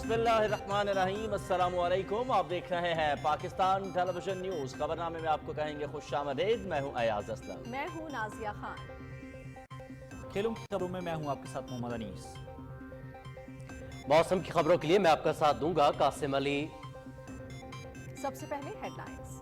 बिस्मिल्लाहिर्रहमानिर्रहीम, अस्सलाम वालेकुम। आप देख रहे हैं पाकिस्तान टेलीविजन न्यूज़। खबरनामे में आपको कहेंगे खुशामदीद। मैं हूं अयाज असलम। मैं हूं नाजिया खान। खेलों की खबरों में मैं हूं आपके साथ मोहम्मद अनीस। मौसम की खबरों के लिए मैं आपका साथ दूंगा कासिम अली। सबसे पहले हेडलाइंस।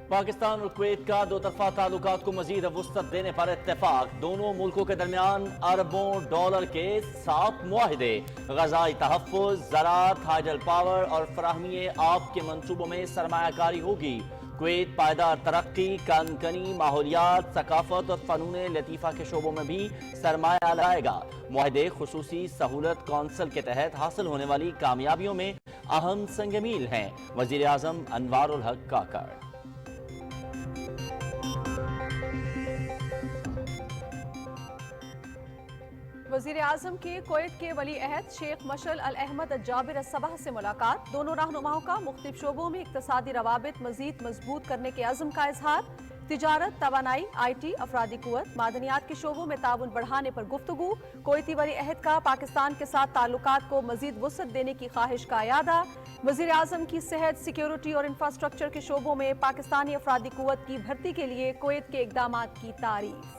पाकिस्तान और कुवैत का दो तरफा ताल्लुकात को मजीद वुसअत देने पर इत्तेफाक। दोनों मुल्कों के दरमियान अरबों डॉलर के 7 मुआहिदे। ग़ज़ाई तहफ़्फ़ुज़, ज़राअत, हाइडल पावर और फराहमी आब के मंसूबों में सरमायाकारी होगी। कुवैत पायदार तरक्की, कनकनी, माहौलियात, सकाफत और फ़नून लतीफ़ा के शोबों में भी सरमाया लगाएगा। मुआहिदे खुसूसी सहूलत कौंसिल के तहत हासिल होने वाली कामयाबियों में अहम संग मील हैं। वज़ीर आज़म अनवारुल हक काकड़। वज़ीर आज़म के कुवैत के वली अहद शेख मशअल अल अहमद जाबिर अस-सबह से मुलाकात। दोनों रहनुमाओं का मुख्तलिफ शोबों में इक्तसादी रवाबित मजीद मजबूत करने के अज़्म का इजहार। तिजारत, तवानाई, IT, अफरादी कुव्वत, मादनियात के शोबों में ताउन बढ़ाने पर गुफ्तगू। कुवैती वली अहद का पाकिस्तान के साथ ताल्लुकात को मजीद वुसअत देने की ख्वाहिश का इयादा। वज़ीर आज़म की सेहत, सिक्योरिटी और इंफ्रास्ट्रक्चर के शोबों में पाकिस्तानी अफरादी कुव्वत की भर्ती के लिए कुवैत के इक़दामात की तारीफ।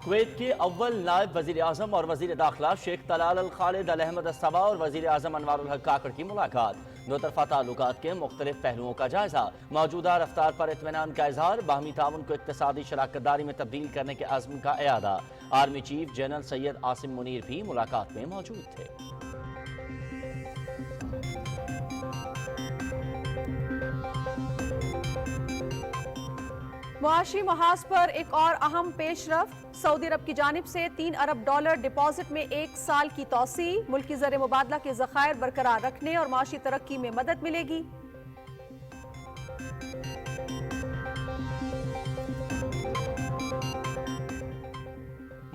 कुवैत के अव्वल नायब वज़ीर आज़म और वज़ीर दाखिला शेख तलाल अल खालिद अल अहमद अस-सबह और वज़ीर आज़म अनवारुल हक काकड़ की मुलाकात। दो तरफा ताल्लुकात के मुख्तलिफ पहलुओं का जायजा। मौजूदा रफ्तार पर इत्मीनान का इजहार। बाहमी ताउन को इक्तिसादी शराकतदारी में तब्दील करने के अज़्म का इयादा। Army chief general Syed Asim Munir भी मुलाकात में मौजूद थे। मुआशी महाज पर एक और अहम पेशरफ्त। सऊदी अरब की जानिब से $3 अरब डिपॉजिट में 1 साल की तौसी। मुल्की ज़र मुबादला के ज़खायर बरकरार रखने और माशी तरक्की में मदद मिलेगी।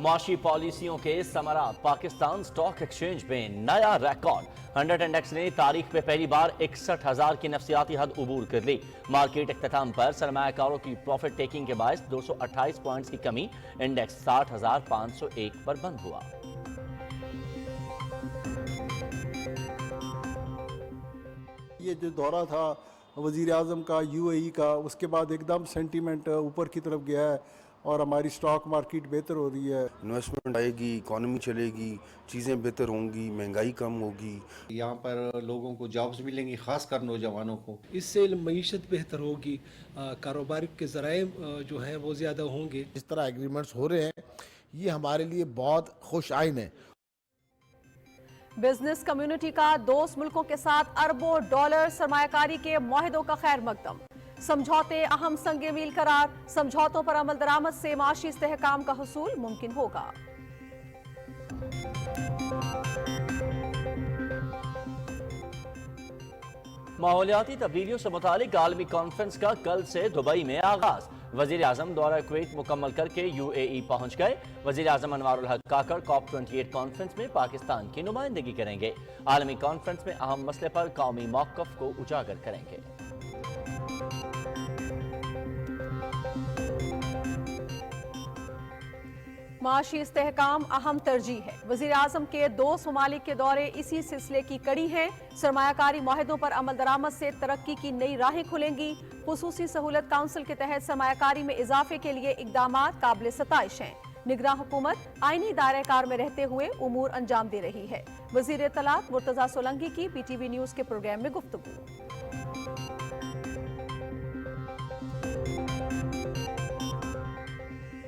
माशी पॉलिसियों के समरात। पाकिस्तान स्टॉक एक्सचेंज में नया रिकॉर्ड। 100 इंडेक्स ने तारीख में पहली बार 61,000 की नफसियाती हद उबूर कर ली। मार्केट इख्तिताम पर सरमायाकारों की प्रॉफिट टेकिंग के बायस 228 पॉइंट्स की कमी। इंडेक्स 60,501 पर बंद हुआ। ये जो दौरा था वज़ीर आज़म का UAE का, उसके बाद एकदम सेंटीमेंट ऊपर की तरफ गया है और हमारी स्टॉक मार्केट बेहतर हो रही है। इन्वेस्टमेंट आएगी, इकॉनमी चलेगी, चीज़ें बेहतर होंगी, महंगाई कम होगी। यहाँ पर लोगों को जॉब्स मिलेंगी, खासकर नौजवानों को। इससे मईशत बेहतर होगी, कारोबार के ज़राए जो हैं वो ज़्यादा होंगे। इस तरह एग्रीमेंट्स हो रहे हैं, ये हमारे लिए बहुत खुश आइन है। बिजनेस कम्युनिटी का दोस्त मुल्कों के साथ अरबों डॉलर सरमायाकारी के मुआहिदों का खैर मकदम। समझौते अहम संग मील करार। समझौतों पर अमल दरामद से माशी इस्तेहकाम का हुसूल मुमकिन होगा। माहौलियाती तब्दीलियों से मुतालिक आलमी कॉन्फ्रेंस का कल से दुबई में आगाज। वज़ीर आज़म दौरा कुवैत मुकम्मल करके UAE पहुंच गए। वज़ीर आज़म अनवारुल हक काकड़ COP28 कॉन्फ्रेंस में पाकिस्तान की नुमाइंदगी करेंगे। आलमी कॉन्फ्रेंस में अहम मसले पर कौमी मौक़िफ़ को उजागर करेंगे। माशी इस्तेहकाम अहम तरजीह है। वज़ीर आज़म के 2 ममालिक के दौरे इसी सिलसिले की कड़ी हैं। सरमायाकारी मुआहिदों पर अमल दरामद से तरक्की की नई राहें खुलेंगी। खुसूसी सहूलत काउंसिल के तहत सरमायाकारी में इजाफे के लिए इक़दामात काबिल सताइश हैं। निगरान हुकूमत आईनी दायरे कार में रहते हुए उमूर अंजाम दे रही है। वज़ीर इत्तलात मुर्तज़ा सोलंकी की PTV न्यूज़ के प्रोग्राम में गुफ्तगू।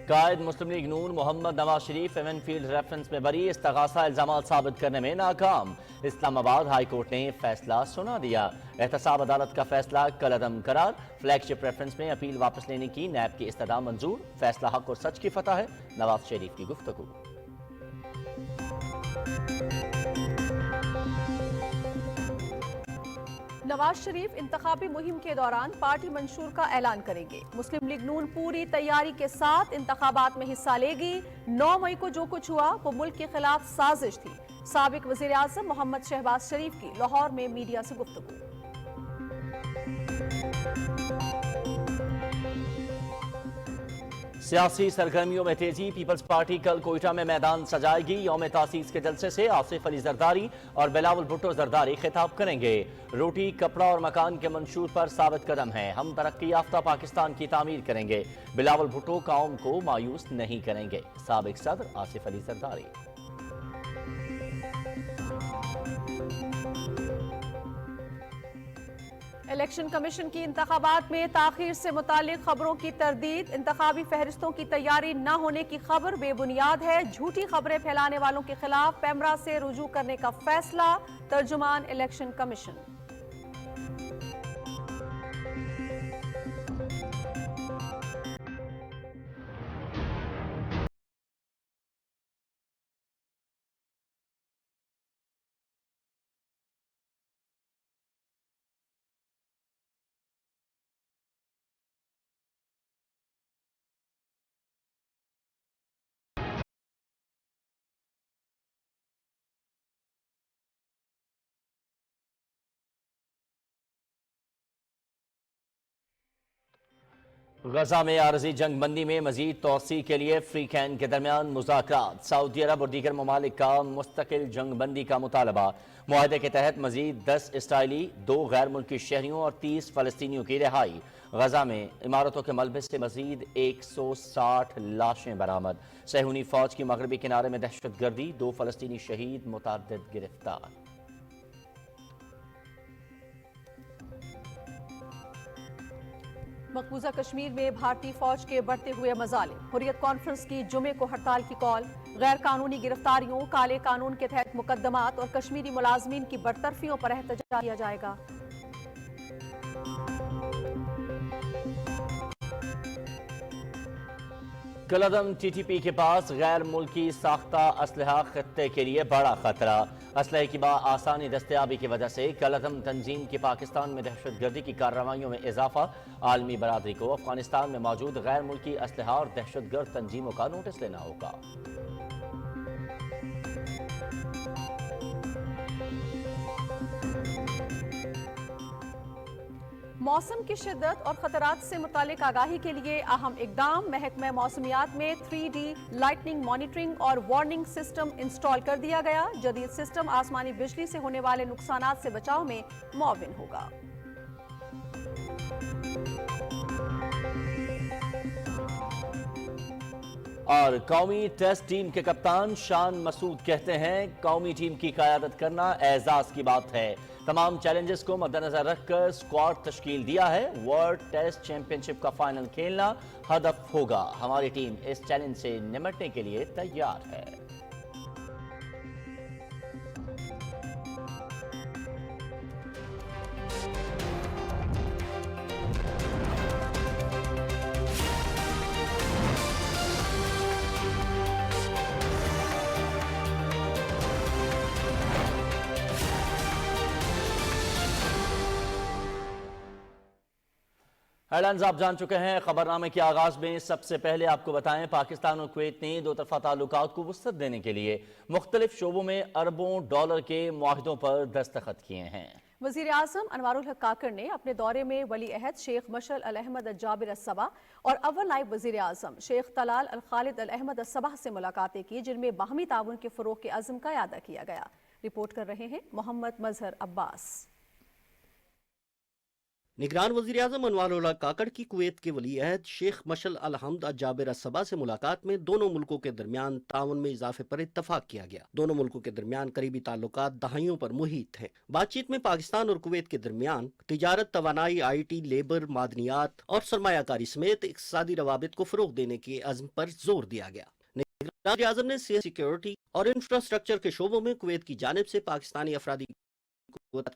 कायद मुस्लिम लीग नून Mohammad Nawaz Sharif Avon field reference में बरी। इस्तगासा इल्जामात साबित करने में नाकाम। इस्लामाबाद हाई कोर्ट ने फैसला सुना दिया। एहतसाब अदालत का फैसला कलअदम करार। फ्लैगशिप रेफरेंस में अपील वापस लेने की नैब की इस्तदा मंजूर। फैसला हक और सच की फतह है। नवाज शरीफ की गुफ्तगू। नवाज शरीफ इंतखाबी मुहिम के दौरान पार्टी मंशूर का ऐलान करेंगे। मुस्लिम लीग नून पूरी तैयारी के साथ इंतखाबात में हिस्सा लेगी। 9 मई को जो कुछ हुआ वो मुल्क के खिलाफ साजिश थी। साबिक वज़ीर आज़म मोहम्मद शहबाज शरीफ की लाहौर में मीडिया से गुफ्तगू। सियासी सरगर्मियों में तेजी। पीपल्स पार्टी कल कोयटा में मैदान सजाएगी। यौम तासीस के जलसे से आसिफ अली जरदारी और बिलावल भुट्टो जरदारी खिताब करेंगे। रोटी, कपड़ा और मकान के मंशूर पर साबित कदम है। हम तरक्की याफ्ता पाकिस्तान की तामीर करेंगे। बिलावल भुट्टो कौम को मायूस नहीं करेंगे। साबिक सदर आसिफ अली जरदारी। इलेक्शन कमीशन की इंतखाबात में ताखीर से मुतालिक खबरों की तरदीद। इंतखाबी फहरिस्तों की तैयारी न होने की खबर बेबुनियाद है। झूठी खबरें फैलाने वालों के खिलाफ पैमरा से रुजू करने का फैसला। तर्जुमान इलेक्शन कमीशन। गजा में आरजी जंग बंदी में मजीद तोसी के लिए फ्रीकैन के दरमियान मुज़ाकरात। सऊदी अरब और दीगर ममालिक का मुस्तकिल जंग बंदी का मुतालबा। मुआहदे के तहत मजीद 10 इसराइली, 2 गैर मुल्की शहरियों और 30 फलस्तीनियों की रिहाई। गजा में इमारतों के मलबे से मजीद 160 लाशें बरामद। सहूनी फौज की मगरबी किनारे में दहशत गर्दी, 2 फलस्तीनी शहीद, मुतअद्दिद गिरफ्तार। मकबूजा कश्मीर में भारतीय फौज के बढ़ते हुए मजाले। हुर्रियत कॉन्फ्रेंस की जुमे को हड़ताल की कॉल। गैर कानूनी गिरफ्तारियों, काले कानून के तहत मुकदमात और कश्मीरी मुलाजमीन की बरतरफियों पर एहतजाज किया जाएगा। कलअदम TTP के पास गैर मुल्की साख्ता असलहा खत्ते के लिए बड़ा खतरा। असलहे की आसानी दस्तयाबी की वजह से कलअदम तंजीम की पाकिस्तान में दहशत गर्दी की कार्रवाइयों में इजाफा। आलमी बरादरी को अफगानिस्तान में मौजूद गैर मुल्की असलहा और दहशत गर्द तंजीमों का नोटिस लेना होगा। मौसम की शिद्दत और खतरात से मुतालिक आगाही के लिए अहम इकदाम। महकमा मौसमियात में 3D लाइटनिंग मॉनिटरिंग और वार्निंग सिस्टम इंस्टॉल कर दिया गया। जदीद सिस्टम आसमानी बिजली से होने वाले नुकसानात से बचाव में मुआविन होगा। और कौमी टेस्ट टीम के कप्तान शान मसूद कहते हैं, कौमी टीम की क़यादत करना एजाज की बात है। तमाम चैलेंजेस को मद्देनजर रखकर स्क्वाड तश्कील दिया है। वर्ल्ड टेस्ट चैंपियनशिप का फाइनल खेलना हदफ होगा। हमारी टीम इस चैलेंज से निपटने के लिए तैयार है। हेडलाइंस आप जान चुके हैं। खबरनामे के आगाज में सबसे पहले आपको बताएं, पाकिस्तान और कुवैत ने दो तरफा ताल्लुकात को वुसअत देने के लिए मुख्तलिफ शोबों में अरबों डॉलर के मुआहिदों पर दस्तखत किए हैं। वज़ीर आज़म अनवारुल हक काकड़ ने अपने दौरे में वली अहद शेख मशल अल अहमद जाबिर असबा और अव्वल नायब वज़ीर आज़म शेख तलाल अल खालिद अल अहमद असबा से मुलाकातें की, जिनमें बाहमी ताउन के फ़रोग़ के अज़्म का इआदा किया गया। रिपोर्ट कर रहे हैं मोहम्मद मजहर अब्बास। निगरान वज़ीर आज़म अनवारुल हक काकड़ की कुवैत के वली अहद शेख मशल अल अहमद जाबिर असबा से मुलाकात में दोनों मुल्कों के दरमियान ताउन में इजाफे पर इत्तफाक किया गया। दोनों मुल्कों के दरमियान करीबी ताल्लुकात दहाइयों पर मुहित हैं। बातचीत में पाकिस्तान और कुवैत के दरमियान तिजारत, तवानाई, IT, लेबर, मादनियात और सरमायाकारी समेत इक़्तिसादी रवाबित को फ़रोग़ देने के अज़्म पर जोर दिया गया। निगरान वज़ीर आज़म ने सिक्योरिटी और इंफ्रास्ट्रक्चर के शोबों में कुवैत की जानिब से पाकिस्तानी अफरादी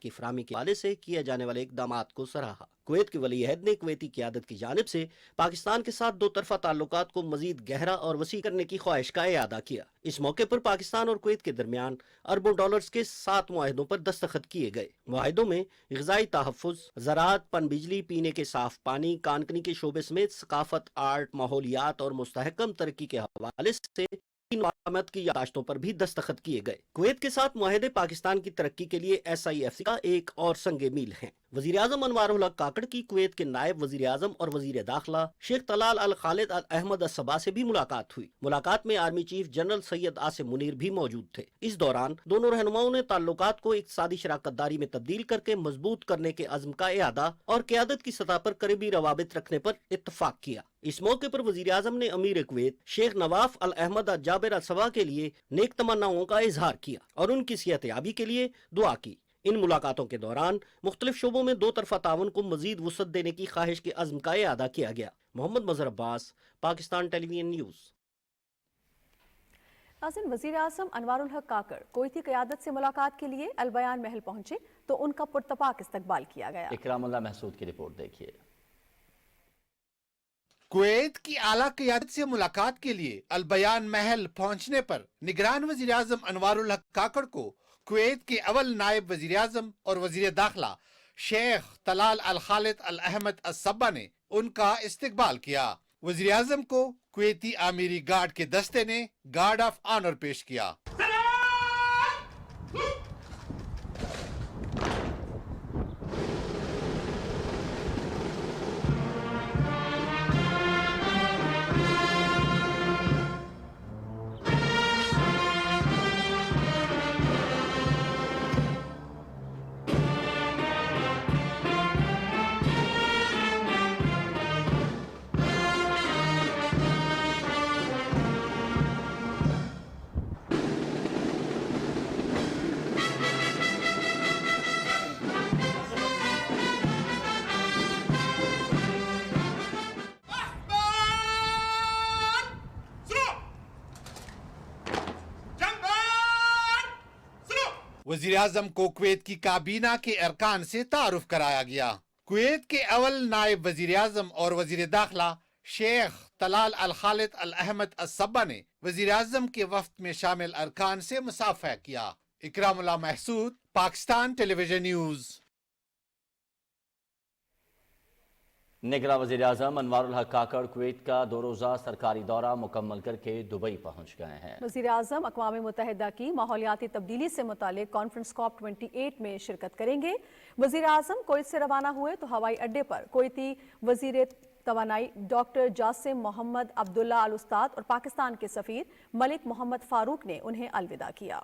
की फराहमी के हवाले से किए जाने वाले इक़दामात को सराहा। कुवैत के वली अहद ने कुवैती क़यादत की जानिब से पाकिस्तान के साथ दो तरफा ताल्लुकात को मजीद गहरा और वसी करने की ख्वाहिश का इआदा किया। इस मौके पर पाकिस्तान और कुवैत के दरमियान अरबों डॉलर्स के 7 मुआहिदों पर दस्तखत किए गए। मुआहिदों में ग़िज़ाई तहफ़्फ़ुज़, ज़राअत, पनबिजली, पीने के साफ पानी, कानकनी के शोबे समेत सकाफत, आर्ट, माहौलियात और मुस्तहकम तरक्की के हवाले से की यादाश्तों पर भी दस्तखत किए गए। कुवैत के साथ मुआहिदे पाकिस्तान की तरक्की के लिए SIFC का एक और संगे मील हैं। वजीर आजम अनवारुल हक काकड़ की कुवैत के नायब वजीर आजम और वजीर दाखिला शेख तलाल अल खालिद अल अहमद सबा से भी मुलाकात हुई। मुलाकात में army chief general Syed Asim Munir भी मौजूद थे। इस दौरान दोनों रहनुमाओं ने ताल्लुकात को इक्तिसादी शराकतदारी में तब्दील करके मजबूत करने के अज़्म का इआदा और क़यादत की सतह पर करीबी रवाबित रखने पर इत्तफाक किया। इस मौके पर वजीर आजम ने अमीर कुवैत शेख नवाफ अल अहमद अल जाबिर अल सबा के लिए नेक तमन्नाओं का इजहार किया और उनकी सेहतयाबी के लिए दुआ की। इन मुलाकातों के दौरान मुख्तलिफ शोबों में दो तरफा तावन को मजीद वुसअत देने की ख्वाहिश के अज़्म का इआदा किया गया। मोहम्मद मजहर अब्बास, पाकिस्तान टेलीविजन न्यूज़। नाज़रीन, वज़ीर आज़म अनवारुल हक काकड़ कुवैती क़यादत से मुलाकात के लिए अलबयान महल पहुंचे तो उनका पुरतपाक इस्तकबाल किया गया। इकरामुल्लाह महसूद की रिपोर्ट देखिए। कुवैत की आला क़यादत से मुलाकात के लिए अलबयान महल पहुंचने पर निगरान वज़ीर आज़म अनवारुल हक काकड़ को कुवैत के अवल नायब वज़ीर आज़म और वज़ीर दाखिला शेख तलाल अल खालिद अल अहमद सबा ने उनका इस्तकबाल किया। वज़ीर आज़म को कुवैती आमीरी गार्ड के दस्ते ने गार्ड ऑफ ऑनर पेश किया। वज़ीर आज़म को कुवैत की काबीना के अरकान से तारुफ कराया गया। कुवैत के अवल नायब वज़ीर आज़म और वज़ीर दाखिला शेख तलाल अल खालिद अल अहमद सबा ने वज़ीर आज़म के वफ्द में शामिल अरकान से मुसाफा किया। Ikramullah Mehsud, Pakistan television news. निगरान वज़ीर आज़म अनवारुल हक काकड़ कुवैत का 2 रोज़ा सरकारी दौरा मुकम्मल करके दुबई पहुँच गए हैं। वज़ीर आज़म अक़वाम मुत्तहिदा की माहौलियाती तब्दीली से मुतालिक कॉन्फ्रेंस COP28 में शिरकत करेंगे। वज़ीर आज़म कुवैत से रवाना हुए तो हवाई अड्डे पर कुवैती वज़ीर तवानाई डॉक्टर जासिम मोहम्मद अब्दुल्ला अल उस्ताद और पाकिस्तान के सफ़ीर मलिक मोहम्मद फ़ारूक ने उन्हें अलविदा किया।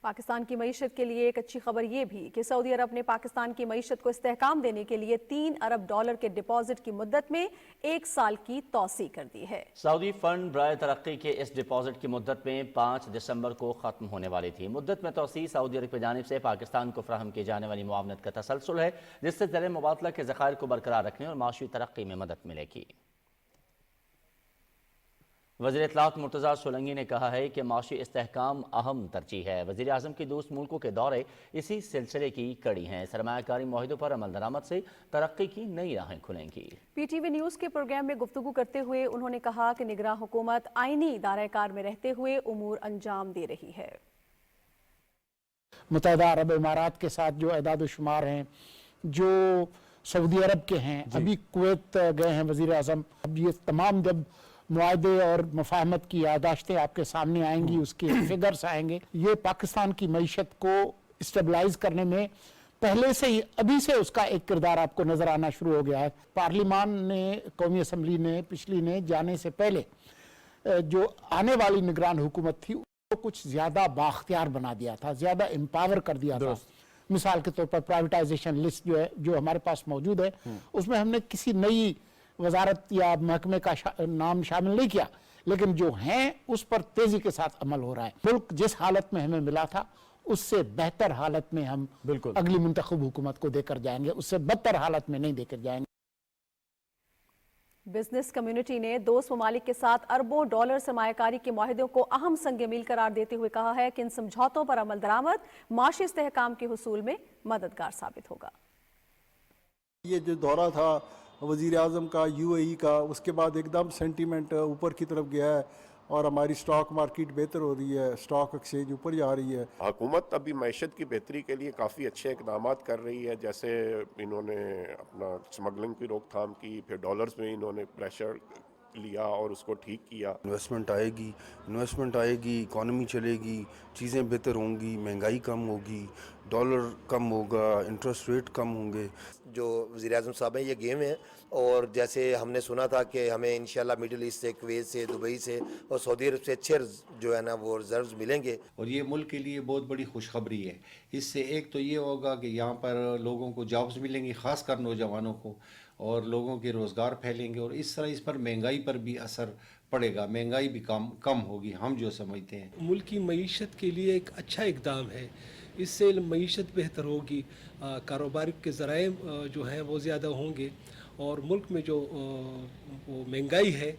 पाकिस्तान की मईशत के लिए एक अच्छी खबर ये भी कि सऊदी अरब ने पाकिस्तान की मईशत को इस्तेहकाम देने के लिए $3 अरब के डिपॉजिट की मुद्दत में 1 साल की तौसी कर दी है। सऊदी फंड बराए तरक्की के इस डिपॉजिट की मुद्दत में 5 दिसंबर को खत्म होने वाली थी। मुद्दत में तौसी सऊदी अरब की जानिब से पाकिस्तान को फराहम की जाने वाली मुआवनत का तसलसल है, जिससे ज़र मुबादला के ज़खायर को बरकरार रखने और माशी तरक्की में मदद मिलेगी। वज़ीर इत्तलात मुर्तज़ा सोलंगी ने कहा है कि माशी इस्तेहकाम अहम तरजीह है। वज़ीर आज़म के दोस्त मुल्कों के दौरे इसी सिलसिले की कड़ी हैं। सरमायाकारी मुआहिदों पर अमल दरामद से तरक्की की नई राहें खुलेंगी। PTV न्यूज़ के प्रोग्राम में गुफ्तगू करते हुए उन्होंने कहा कि निगरान हुकूमत आईनी दायरे-कार में रहते हुए उमूर अंजाम दे रही है। मुत्तहिदा अरब इमारात के साथ जो एदाद शुमार हैं, जो सऊदी अरब के हैं, अभी कुवैत गए हैं वज़ीर आज़म, अब ये तमाम जब मुआहदे और मुफाहमत की यादाश्तें आपके सामने आएंगी, उसके फिगर्स आएंगे, ये पाकिस्तान की मईशत को स्टेबलाइज करने में पहले से ही अभी से उसका एक किरदार आपको नजर आना शुरू हो गया है। पार्लिमान ने, कौमी असम्बली ने, पिछली ने जाने से पहले जो आने वाली निगरान हुकूमत थी उसको कुछ ज्यादा बाख्तियार बना दिया था, ज्यादा एम्पावर कर दिया था। मिसाल के तौर पर प्राइवेटाइजेशन लिस्ट जो है, जो हमारे पास मौजूद है, उसमें हमने किसी नई वजारत या महकमे का नाम शामिल नहीं किया, लेकिन जो हैं उस पर तेजी के साथ अमल हो रहा है। मुल्क जिस हालत में हमें मिला था उससे बेहतर हालत में हम अगली मुंतखब हुकूमत को देकर जाएंगे, उससे बदतर हालत में नहीं देकर जाएंगे। बिजनेस कम्युनिटी ने दोस्त ममालिक के साथ अरबों डॉलर सरमायाकारी के मुआहिदों को अहम संग मील करार देते हुए कहा है कि इन समझौतों पर अमल दरामद माशी इस्तेहकाम के हुसूल में मददगार साबित होगा। ये जो दौरा था वज़ीर आज़म का UAE का, उसके बाद एकदम सेंटीमेंट ऊपर की तरफ गया है और हमारी स्टॉक मार्केट बेहतर हो रही है, स्टॉक एक्सचेंज ऊपर जा रही है। हुकूमत अभी मैशत की बेहतरी के लिए काफ़ी अच्छे इकदाम कर रही है, जैसे इन्होंने अपना स्मगलिंग की रोकथाम की, फिर डॉलर्स में इन्होंने प्रेशर लिया और उसको ठीक किया। इन्वेस्टमेंट आएगी, इकॉनमी चलेगी, चीज़ें बेहतर होंगी, महंगाई कम होगी, डॉलर कम होगा, इंटरेस्ट रेट कम होंगे। जो वज़ीर-ए-आज़म साहब हैं ये गए हुए हैं, और जैसे हमने सुना था कि हमें इंशाल्लाह मिडिल ईस्ट से, कुवैत से, दुबई से और सऊदी अरब से अच्छे जो है ना वो रिजर्व्स मिलेंगे, और ये मुल्क के लिए बहुत बड़ी खुशखबरी है। इससे एक तो ये होगा कि यहाँ पर लोगों को जॉब्स मिलेंगी, ख़ासकर नौजवानों को, और लोगों के रोज़गार फैलेंगे, और इस तरह इस पर महंगाई पर भी असर पड़ेगा, महंगाई भी कम होगी, हम जो समझते हैं। मुल्क की मईशत के लिए एक अच्छा इकदाम है, इससे मईशत बेहतर होगी, कारोबार के ज़राए जो हैं वो ज़्यादा होंगे, और मुल्क में जो वो महंगाई है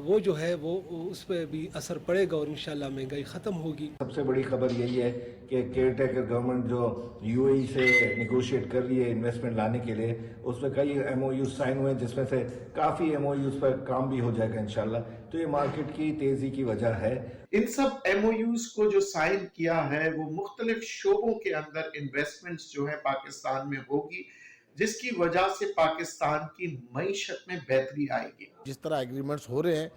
वो जो है वो उस पर भी असर पड़ेगा, और इंशाल्लाह महंगाई ख़त्म होगी। सबसे बड़ी खबर यही है कि केयर टेकर गवर्नमेंट जो यूएई से निगोशिएट कर रही है इन्वेस्टमेंट लाने के लिए, उसमें कई एमओयू साइन हुए हैं, जिसमें से काफ़ी एमओयूज पर काम भी हो जाएगा इंशाल्लाह। तो ये मार्केट की तेज़ी की वजह है। इन सब एमओयूज को जो साइन किया है वो मुख्तलिफ शोबों के अंदर इन्वेस्टमेंट्स जो है पाकिस्तान में होगी, जिसकी वजह से पाकिस्तान की मईशत में बेहतरी आएगी। जिस तरह एग्रीमेंट्स हो रहे हैं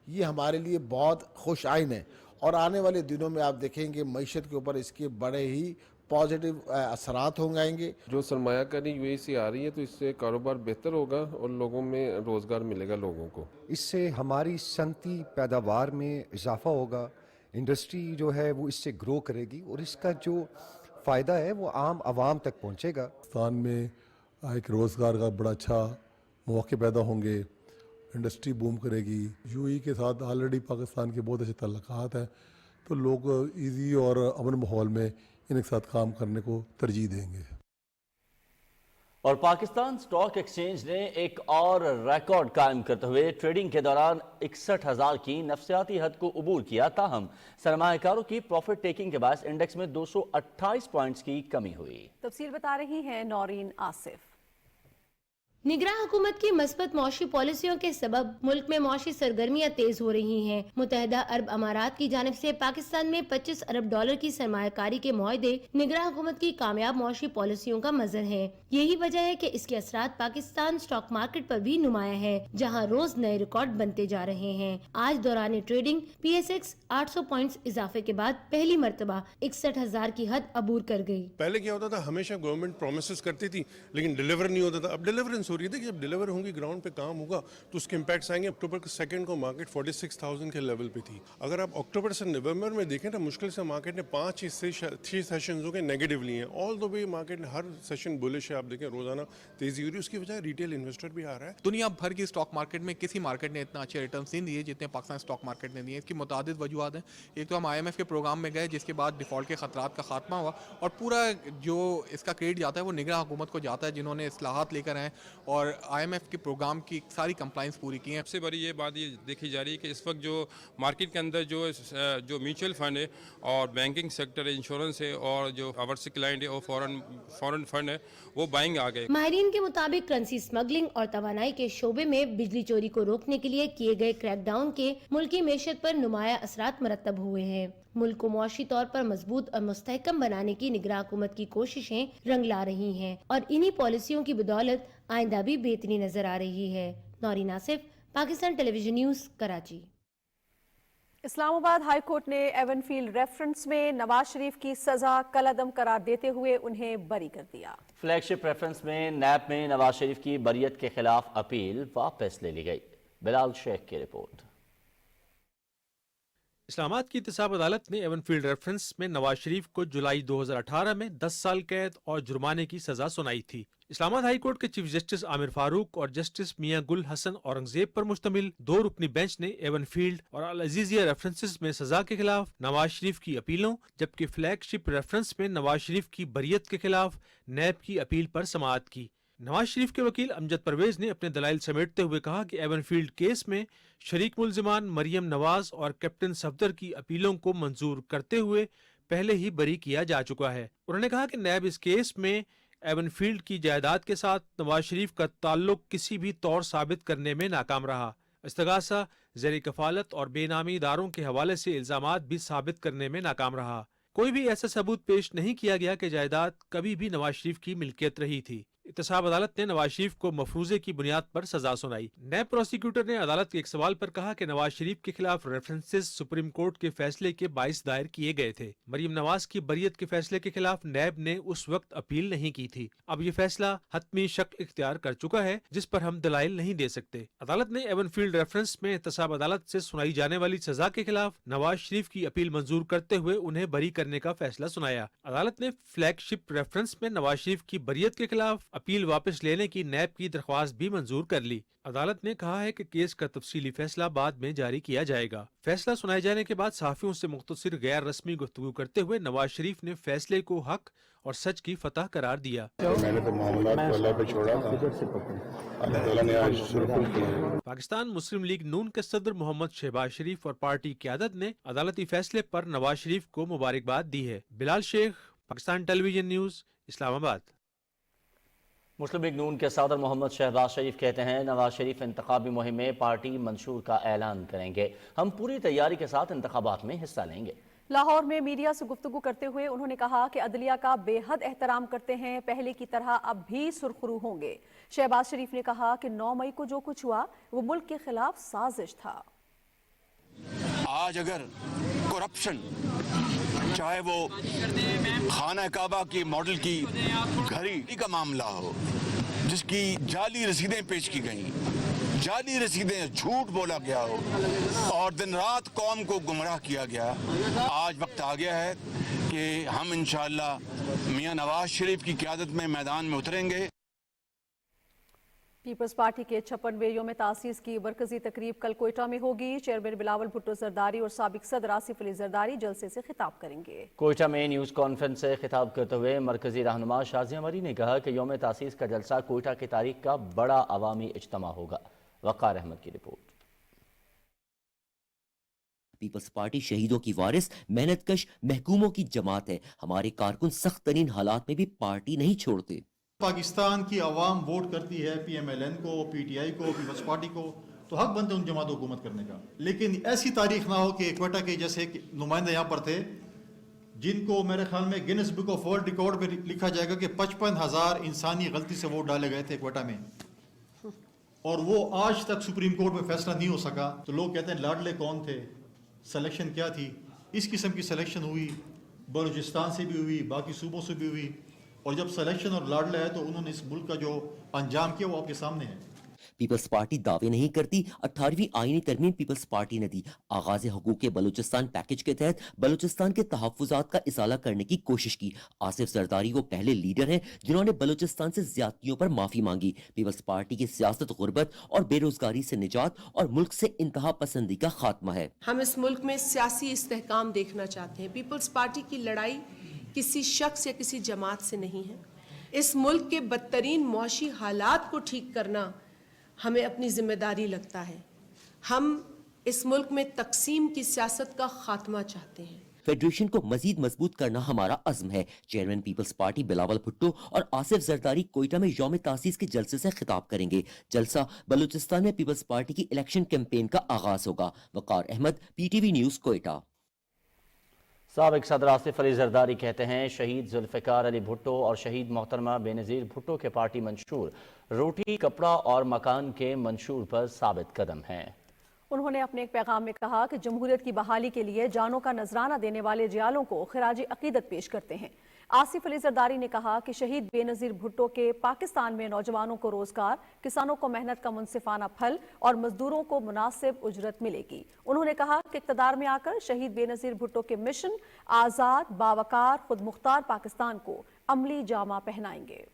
ये हमारे लिए बहुत खुश आइन है, और आने वाले दिनों में आप देखेंगे मईशत के ऊपर इसके बड़े ही पॉजिटिव असरात होंगे। जो सरमायाकारी यूएई से आ रही है तो इससे कारोबार बेहतर होगा और लोगों में रोज़गार मिलेगा लोगों को। इससे हमारी सनती पैदावार में इजाफा होगा, इंडस्ट्री जो है वो इससे ग्रो करेगी, और इसका जो फ़ायदा है वो आम आवाम तक पहुँचेगा। पाकिस्तान में एक रोज़गार का बड़ा अच्छा मौके पैदा होंगे, इंडस्ट्री बूम करेगी। यूएई के साथ ऑलरेडी पाकिस्तान के बहुत अच्छे ताल्लुकात हैं, तो लोग इजी और अमन माहौल में इनके साथ काम करने को तरजीह देंगे। और पाकिस्तान स्टॉक एक्सचेंज ने एक और रिकॉर्ड कायम करते हुए ट्रेडिंग के दौरान 61,000 की नफसियाती हद को अबूर किया। ताहम सरमायाकारों की प्रॉफिट टेकिंग के बाद इंडेक्स में 228 पॉइंट्स की कमी हुई। तफसील बता रही हैं नौरीन आसिफ। निगरान हुकूमत की मस्बत मौशी पॉलिसियों के सबब मुल्क में मौशी सरगर्मियाँ तेज हो रही हैं। मुत्तहिदा अरब अमारात की जानिब से पाकिस्तान में 25 अरब डॉलर की सरमायाकारी के मुआहदे निगरान हुकूमत की कामयाब मौशी पॉलिसियों का मजर है। यही वजह है कि इसके असरात पाकिस्तान स्टॉक मार्केट पर भी नुमाया है, जहाँ रोज नए रिकॉर्ड बनते जा रहे हैं। आज दौरान ट्रेडिंग PSX 800 पॉइंट्स इजाफे के बाद पहली मरतबा 61,000 की हद अबूर कर गई। पहले क्या होता था, हमेशा गवर्नमेंट प्रोमिस करती थी लेकिन डिलीवर नहीं होता था। अब डिलीवरेंस हो रही थी कि जब डिलीवर होंगी, ग्राउंड पे काम होगा तो उसके इम्पैक्ट्स आएंगे। अक्टूबर के 2 को मार्केट 46,000 के लेवल पे थी। अगर आप अक्टूबर से नवंबर में देखें तो मुश्किल से मार्केट ने 5 से 6 सेशंस हो गए नेगेटिव लिए हैं। ऑल द वे मार्केट ने हर सेशन बुलिश है। आप देखें रोजाना तेजी हो रही है, उसकी वजह रिटेल इन्वेस्टर भी आ रहा है। दुनिया भर की स्टॉक मार्केट में किसी मार्केट ने इतना अच्छे रिटर्न नहीं दिए जितने पाकिस्तान स्टॉक मार्केट ने दिए। इसकी मुतादिद वजूहत हैं। एक तो हम IMF के प्रोग्राम में गए, जिसके बाद डिफॉल्ट के खतरात का खात्मा हुआ, और पूरा जो इसका क्रेडिट जाता है वो निगरान हुकूमत को जाता है, जिन्होंने इस्लाहात लेकर आए और IMF के प्रोग्राम की सारी कंप्लाइंस पूरी की है। सबसे बड़ी ये बात ये देखी जा रही है कि इस वक्त जो मार्केट के अंदर जो म्यूचुअल फंड है और बैंकिंग सेक्टर है, इंश्योरेंस है, और जो ओवरसीज क्लाइंट है और फॉरेन फंड है, वो बाइंग आ गए। माहिरीन के मुताबिक करेंसी स्मगलिंग और तवानाई के शोबे में बिजली चोरी को रोकने के लिए किए गए क्रैकडाउन के मुल्की मेशत पर नुमाया असरात मरतब हुए हैं। मुल्क को मुआशी तौर पर मजबूत और मुस्तहकम बनाने की निगरान हुकूमत की कोशिशें रंग ला रही हैं, और इन्हीं पॉलिसियों की बदौलत आइंदा भी बेहतरी नजर आ रही है। Naureen Asif, Pakistan television news, Karachi. Islamabad high court ने एवनफील्ड रेफरेंस में नवाज शरीफ की सजा कलअदम करार देते हुए उन्हें बरी कर दिया। फ्लैगशिप रेफरेंस में नैब में नवाज शरीफ की बरियत के खिलाफ अपील वापस ले ली गई। बिलाल शेख की रिपोर्ट। इस्लामाबाद की एहतसाब अदालत ने एवनफील्ड रेफरेंस में नवाज शरीफ को जुलाई 2018 में 10 साल कैद और जुर्माने की सजा सुनाई थी। इस्लामाबाद हाई कोर्ट के चीफ जस्टिस आमिर फारूक और जस्टिस मियां गुल हसन औरंगजेब पर मुश्तमिल 2 रुकनी बेंच ने एवनफील्ड और अल अजीजिया रेफरेंसेस में सजा के खिलाफ नवाज शरीफ की अपीलों, जबकि फ्लैगशिप रेफरेंस में नवाज शरीफ की बरियत के खिलाफ नैब की अपील पर समाअत की। नवाज शरीफ के वकील अमजद परवेज ने अपने दलाइल समेटते हुए कहा कि एवनफील्ड केस में शरीक मुल्जिमान मरियम नवाज और कैप्टन सफदर की अपीलों को मंजूर करते हुए पहले ही बरी किया जा चुका है। उन्होंने कहा कि नैब इस केस में एवनफील्ड की जायदाद के साथ नवाज शरीफ का ताल्लुक किसी भी तौर साबित करने में नाकाम रहा। इस्तगासा, ज़ेर कफालत और बेनामी इदारों के हवाले से इल्जामात भी साबित करने में नाकाम रहा। कोई भी ऐसा सबूत पेश नहीं किया गया कि जायदाद कभी भी नवाज शरीफ की मिल्कियत रही थी। एहतसाब अदालत ने नवाज शरीफ को मफरूजे की बुनियाद पर सजा सुनाई। नैब प्रोसिक्यूटर ने अदालत के एक सवाल पर कहा कि नवाज शरीफ के खिलाफ रेफरेंसेस सुप्रीम कोर्ट के फैसले के बाइस दायर किए गए थे। मरियम नवाज की बरियत के फैसले के खिलाफ नैब ने उस वक्त अपील नहीं की थी। अब ये फैसला हतमी शक इख्तियार कर चुका है जिस पर हम दलाइल नहीं दे सकते। अदालत ने एवनफील्ड रेफरेंस में एहतसाब अदालत से सुनाई जाने वाली सजा के खिलाफ नवाज शरीफ की अपील मंजूर करते हुए उन्हें बरी करने का फैसला सुनाया। अदालत ने फ्लैगशिप रेफरेंस में नवाज शरीफ की बरियत के खिलाफ अपील वापस लेने की नैब की दरख्वास्त भी मंजूर कर ली। अदालत ने कहा है कि केस का तफसीली फैसला बाद में जारी किया जाएगा। फैसला सुनाए जाने के बाद सहाफियों से मुख्तसर गैर रस्मी गुफ्तगू करते हुए नवाज शरीफ ने फैसले को हक और सच की फतह करार दिया। मैंने तो मामला को अल्लाह पे छोड़ा था, अल्लाह ताला ने आज सुरखुल किया। पाकिस्तान मुस्लिम लीग नून के सदर मोहम्मद शहबाज शरीफ और पार्टी की क़यादत ने अदालती फैसले पर नवाज शरीफ को मुबारकबाद दी है। Bilal Sheikh, Pakistan television news, Islamabad. मुस्लिम लीग नून के सदर मोहम्मद शहबाज शरीफ कहते हैं नवाज शरीफ इंतखाबी मुहिम में पार्टी मंशूर का ऐलान करेंगे। हम पूरी तैयारी के साथ इंतखाबात में हिस्सा लेंगे। लाहौर में मीडिया से गुफ्तगू करते हुए उन्होंने कहा कि अदलिया का बेहद एहतराम करते हैं, पहले की तरह अब भी सुरखरू होंगे। शहबाज शरीफ ने कहा कि 9 मई को जो कुछ हुआ वो मुल्क के खिलाफ साजिश था। आज अगर करप्शन, चाहे वो खाना काबा की मॉडल की घड़ी का मामला हो, जिसकी जाली रसीदें पेश की गई, जाली रसीदें, झूठ बोला गया हो और दिन रात कौम को गुमराह किया गया, आज वक्त आ गया है कि हम इंशाअल्लाह मियां नवाज शरीफ की क़यादत में मैदान में उतरेंगे। पीपल्स पार्टी के 56वें यौम तासीस की मरकजी तकरीब कल कोयटा में होगी। चेयरमैन बिलावल भुट्टो जरदारी और साबिक सदर आसिफ अली जरदारी जलसे से खिताब करेंगे। कोयटा में न्यूज़ कॉन्फ्रेंस से खिताब करते हुए मरकजी रहनुमा शाज़िया मरी ने कहा कि यौम तासीस का जलसा कोयटा की तारीख का बड़ा अवामी इज्तिमा होगा। वक़ार अहमद की रिपोर्ट। पीपल्स पार्टी शहीदों की वारिस, मेहनतकश महकूमों की जमात है। हमारे कारकुन सख्त तरीन हालात में भी पार्टी नहीं छोड़ते। पाकिस्तान की आवाम वोट करती है PMLN को, PTI को, पीपल्स पार्टी को, तो हक बनते उन जमातों को हुकूमत करने का। लेकिन ऐसी तारीख ना हो कि क्वेटा के जैसे नुमाइंदे यहाँ पर थे जिनको मेरे ख्याल में Guinness book of world record पे लिखा जाएगा कि 55,000 इंसानी गलती से वोट डाले गए थे क्वेटा में, और वो आज तक सुप्रीम कोर्ट में फैसला नहीं हो सका। तो लोग कहते हैं लाडले कौन थे, सिलेक्शन क्या थी। इस किस्म की सिलेक्शन हुई, बलूचिस्तान से भी हुई, बाकी सूबों से भी हुई, और जब सिलेक्शन और लाडला है तो उन्होंने इस मुल्क का जो अंजाम किया वो आपके सामने है। पीपल्स पार्टी दावे नहीं करती। 18वीं आईनी तरमीम पीपल्स पार्टी ने दी। आगाज हुकूक बलूचिस्तान पैकेज के तहत बलूचिस्तान के तहफ़्फ़ुज़ात का इज़ाला करने की कोशिश की। आसिफ जरदारी वो पहले लीडर हैं जिन्होंने बलूचिस्तान से ज्यादतियों पर माफ़ी मांगी। पीपल्स पार्टी की सियासत गुर्बत और बेरोजगारी से निजात और मुल्क से इंतहा पसंदी का खात्मा है। हम इस मुल्क में सियासी इस्तेहकाम देखना चाहते हैं। पीपल्स पार्टी की लड़ाई किसी शख्स या किसी जमात से नहीं है। इस मुल्क के बदतरीन मुआशी हालात को ठीक करना हमें अपनी जिम्मेदारी लगता है। हम इस मुल्क में तकसीम की सियासत का खात्मा चाहते हैं। फेडरेशन को मजीद मजबूत करना हमारा अज़्म है। Chairman Peoples Party Bilawal Bhutto और आसिफ जरदारी कोयटा में यौम तासीस के जलसे से खिताब करेंगे। जलसा बलूचिस्तान में पीपल्स पार्टी की इलेक्शन कैंपेन का आगाज होगा। वक़ार अहमद, PTV न्यूज़, कोयटा। साबिक सदर आसिफ अली जरदारी कहते हैं शहीद जुल्फ़िकार अली भुट्टो और शहीद मोहतरमा बेनज़ीर भुट्टो के पार्टी मंशूर रोटी, कपड़ा और मकान के मंशूर पर साबित कदम हैं। उन्होंने अपने एक पैगाम में कहा कि जमहूरियत की बहाली के लिए जानों का नजराना देने वाले जियालों को खिराज अकीदत पेश करते हैं। आसिफ अली जरदारी ने कहा कि शहीद बेनज़ीर भुट्टो के पाकिस्तान में नौजवानों को रोजगार, किसानों को मेहनत का मुनसिफाना फल और मजदूरों को मुनासिब उजरत मिलेगी। उन्होंने कहा कि इक़्तिदार में आकर शहीद बेनज़ीर भुट्टो के मिशन आज़ाद, बावकार, खुद मुख्तार पाकिस्तान को अमली जामा पहनाएंगे।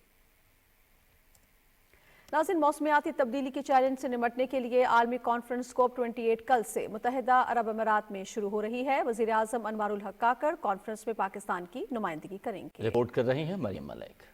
नाज़रीन, मौसमियाती तब्दीली के चैलेंज से निमटने के लिए आलमी कॉन्फ्रेंस COP28 कल से मुत्तहिदा अरब अमीरात में शुरू हो रही है। वज़ीर आज़म अनवारुल हक काकड़ कॉन्फ्रेंस में पाकिस्तान की नुमाइंदगी करेंगे। रिपोर्ट कर रही हैं मरियम मलिक।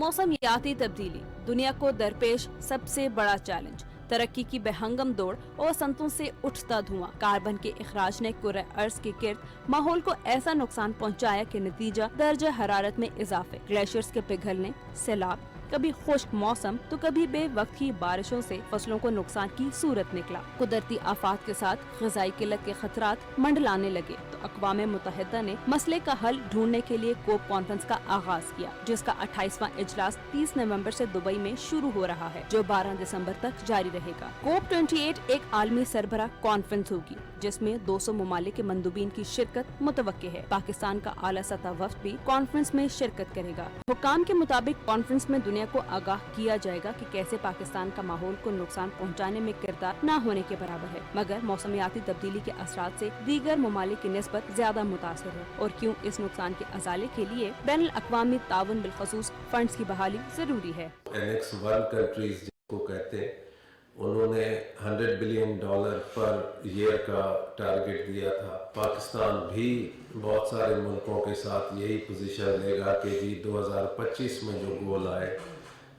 मौसमियाती तब्दीली दुनिया को दरपेश सबसे बड़ा चैलेंज। तरक्की की बेहंगम दौड़ और संतों से उठता धुआं, कार्बन के इखराज ने कुर्रे अर्ज के गिर्द माहौल को ऐसा नुकसान पहुंचाया कि नतीजा दर्जा हरारत में इजाफे, ग्लेशियर्स के पिघलने, सैलाब, कभी खुश्क मौसम तो कभी बेवक्त ही बारिशों से फसलों को नुकसान की सूरत निकला। कुदरती आफात के साथ ग़िज़ाई किल्लत के खतरात मंडलाने लगे तो अक़वाम मुत्तहिदा ने मसले का हल ढूंढने के लिए कोप कॉन्फ्रेंस का आगाज किया, जिसका 28वां इजलास 30 नवंबर से दुबई में शुरू हो रहा है, जो 12 दिसंबर तक जारी रहेगा। कोप 28 एक आलमी सरबराह कॉन्फ्रेंस होगी जिसमें 200 ममालिक के मंदूबीन की शिरकत मुतवक्के है। पाकिस्तान का आला सतह वफ्द भी कॉन्फ्रेंस में शिरकत करेगा। हुक्काम के मुताबिक कॉन्फ्रेंस में दुनिया को आगाह किया जाएगा कि कैसे पाकिस्तान का माहौल को नुकसान पहुँचाने में किरदार न होने के बराबर है, मगर मौसमियाती तब्दीली के असरात से दीगर ममालिक की निस्बत ज्यादा मुतासर है, और क्यों इस नुकसान के अजाले के लिए बैनुल अक़वामी ताउन बिलखसूस फंड्स की बहाली जरूरी है। Annex 1 countries जिसको कहते हैं, उन्होंने $100 बिलियन पर ईयर का टारगेट दिया था। पाकिस्तान भी बहुत सारे मुल्कों के साथ यही पोजीशन लेगा कि जी 2025 में जो गोल आए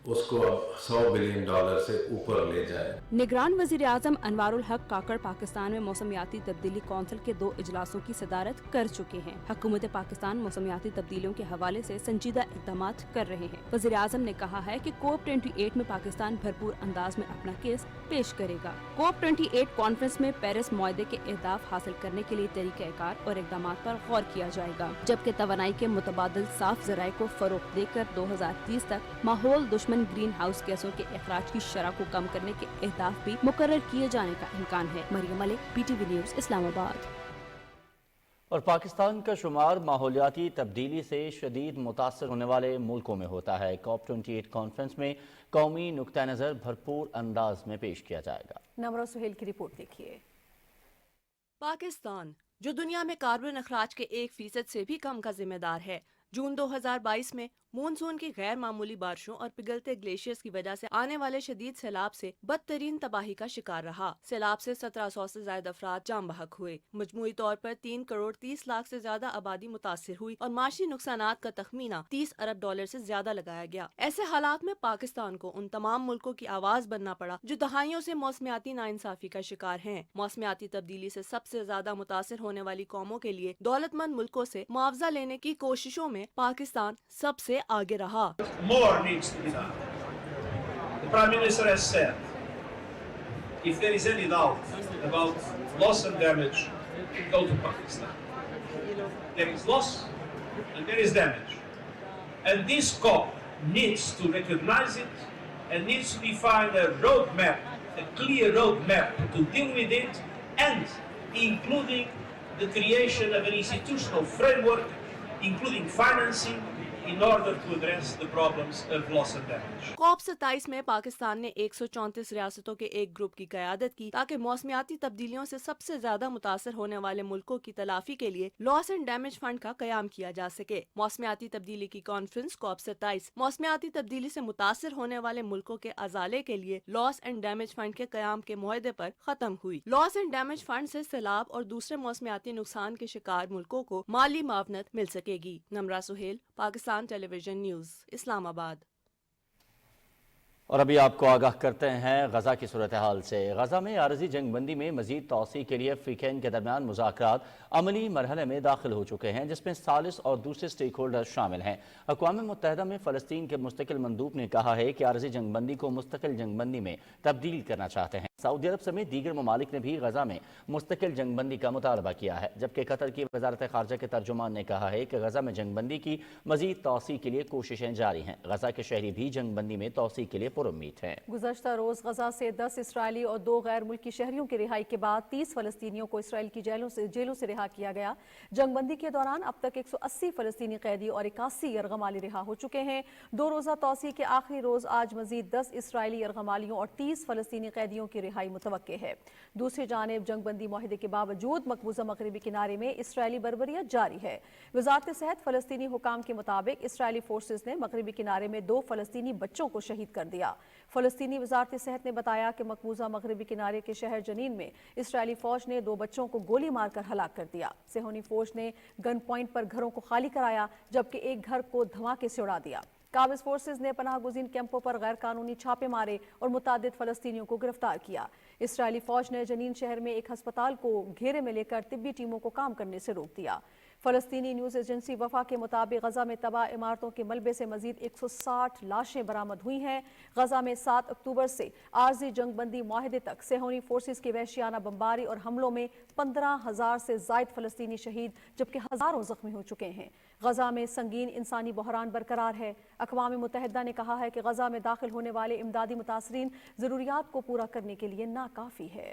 उसको अब $100 बिलियन से ऊपर ले जाए। निगरान वज़ीर आज़म अनवारुल हक काकड़ पाकिस्तान में मौसमियाती तब्दीली कौंसिल के 2 इजलासों की सदारत कर चुके हैं। हुकूमत पाकिस्तान मौसमियाती तब्दीलियों के हवाले से संजीदा इक़दाम कर रहे हैं। वज़ीर आज़म ने कहा है कि कोप 28 में पाकिस्तान भरपूर अंदाज में अपना केस पेश करेगा। कोप 28 कॉन्फ्रेंस में पेरिस मुआहदे के अहदाफ हासिल करने के लिए तरीक़ाकार और इक़दाम पर गौर किया जाएगा, जबकि तवानाई के मुतबादिल साफ ज़राए को फ़रोग़ देकर 2030 तक माहौल दुश्मन ग्रीन हाउस गैसों के अखराज की शरह को कम करने के अहदाफ भी मुकर्रर किए जाने का इम्कान है। Maryam Malik, PTV news, Islamabad. और पाकिस्तान का शुमार माहौलियाती तब्दीली से शदीद मुतासर होने वाले मुल्कों में होता है। COP 28 कॉन्फ्रेंस में कौमी नुक्ता नज़र भरपूर अंदाज में पेश किया जाएगा। नमरा सुहेल की रिपोर्ट देखिए। पाकिस्तान, जो दुनिया में कार्बन अखराज के 1% से भी कम का जिम्मेदार है, जून 2022 में मानसून की गैर मामूली बारिशों और पिघलते ग्लेशियर्स की वजह से आने वाले शदीद सैलाब से बदतरीन तबाही का शिकार रहा। सैलाब से 1700 से ज्यादा अफराद जाम बहक हुए। मजमूई तौर पर 3 करोड़ 30 लाख से ज्यादा आबादी मुतासिर हुई और माशी नुकसानात का तखमीना $30 अरब से ज्यादा लगाया गया। ऐसे हालात में पाकिस्तान को उन तमाम मुल्कों की आवाज बनना पड़ा जो दहाइयों से मौसमियाती नाइंसाफी का शिकार हैं। मौसमियाती तब्दीली से सबसे ज्यादा मुतासिर होने वाली कौमों के लिए दौलतमंद मुल्कों से मुआवजा लेने की कोशिशों में पाकिस्तान सबसे आगे रहा। More needs to be done. The Prime Minister has said, if there is any doubt about loss and damage, go to Pakistan. There is loss and there is damage. And this COP needs to recognize it and needs to define a roadmap, a clear roadmap to deal with it, and including the creation of an institutional framework, including financing, in order to address the problems of loss and damage. COP 27 में पाकिस्तान ने 134 रियासतों के एक group की क़यादत की ताकि मौसमियाती तब्दीलियों से सबसे ज्यादा मुतासर होने वाले मुल्कों की तलाफी के लिए लॉस एंड डैमेज फंड का क़याम किया जा सके। मौसमियाती तब्दीली की कॉन्फ्रेंस COP 27 मौसमियाती तब्दीली से मुतासर होने वाले मुल्कों के अजाले के लिए लॉस एंड डैमेज फंड के क़याम के मुआहदे पर खत्म हुई। लॉस एंड डैमेज फंड से सैलाब और दूसरे मौसमियाती नुकसान के शिकार मुल्कों को माली मावनत मिल सकेगी। Namra Suhail, Pakistan television news, Islamabad. और अभी आपको आगाह करते हैं गजा की सूरत हाल से। गजा में आरजी जंगबंदी में मजीद तौसी के लिए फ्रीकैन के दरमियान मुज़ाकरात अमली मरहले में दाखिल हो चुके हैं, जिसमें सालिस और दूसरे स्टेक होल्डर शामिल हैं। अक़वाम मुत्तहिदा में फ़लस्तीन के मुस्तकिल मंदूब ने कहा है कि आरजी जंगबंदी को मुस्तकिल जंगबंदी में तब्दील करना चाहते हैं। सऊदी अरब समेत दीगर ममालिक ने भी गजा में मुस्तकिल जंगबंदी का मुतालबा किया है, जबकि कतर की वज़ारत ख़ारजा के तर्जुमान ने कहा है कि गजा में जंगबंदी की मजीद तौसी के लिए कोशिशें जारी हैं। गजा के शहरी भी जंगबंदी में तौसी के लिए पुरुम्मीद हैं। गुज़श्ता रोज़ गजा से 10 इसराइली और 2 गैर मुल्की शहरियों की रिहाई के बाद 30 फ़लस्तीनियों को इसराइल की जेलों से रिहा किया गया। जंगबंदी के दौरान अब तक 180 फ़लस्तीनी कैदी और 81 यरगमाली रिहा हो चुके हैं। 2 रोज़ा तौसी के आखिरी रोज़ आज मजीद 10 इसराइली यरगमालियों और 30 फ़लस्तीनी कैदियों की रिहाई मुतवक्के है। दूसरी जानिब जंगबंदी मुआहदे के बावजूद मकबूजा मगरबी किनारे में इसराइली बर्बरियत जारी है। वज़ारत सेहत फ़लस्तीनी हुकाम के मुताबिक इसराइली फोर्सेस ने मगरबी किनारे में 2 फ़लस्तीनी बच्चों को शहीद कर दिया। फ़लस्तीनी वज़ारत सेहत ने बताया कि मकबूजा मगरबी किनारे के शहर जनीन में इसराइली फ़ौज ने 2 बच्चों को गोली मारकर हलाक कर दिया। सेहोनी फ़ौज ने गन पॉइंट पर घरों को खाली कराया, जबकि एक घर को धमाके से उड़ा दिया। काबिज फोर्सेज ने पनाह गुज़ीन कैंपों पर गैर कानूनी छापे मारे और मुतादिद फ़लस्तीनियों को गिरफ्तार किया। इसराइली फ़ौज ने जनीन शहर में एक हस्पताल को घेरे में लेकर तिब्बी टीमों को काम करने से रोक दिया। फलस्तीनी न्यूज़ एजेंसी वफा के मुताबिक गजा में तबाह इमारतों के मलबे से मजीद 160 लाशें बरामद हुई हैं। गजा में 7 अक्टूबर से आर्जी जंगबंदी माहिदे तक सेहोनी फोर्सेस की वहशियाना बमबारी और हमलों में 15,000 से जायद फलस्तीनी शहीद जबकि हजारों जख्मी हो चुके हैं। गजा में संगीन इंसानी बहरान बरकरार है। अक़वाम मुत्तहिदा ने कहा है कि गजा में दाखिल होने वाले इमदादी मुतासरीन ज़रूरियात को पूरा करने के लिए नाकाफ़ी है।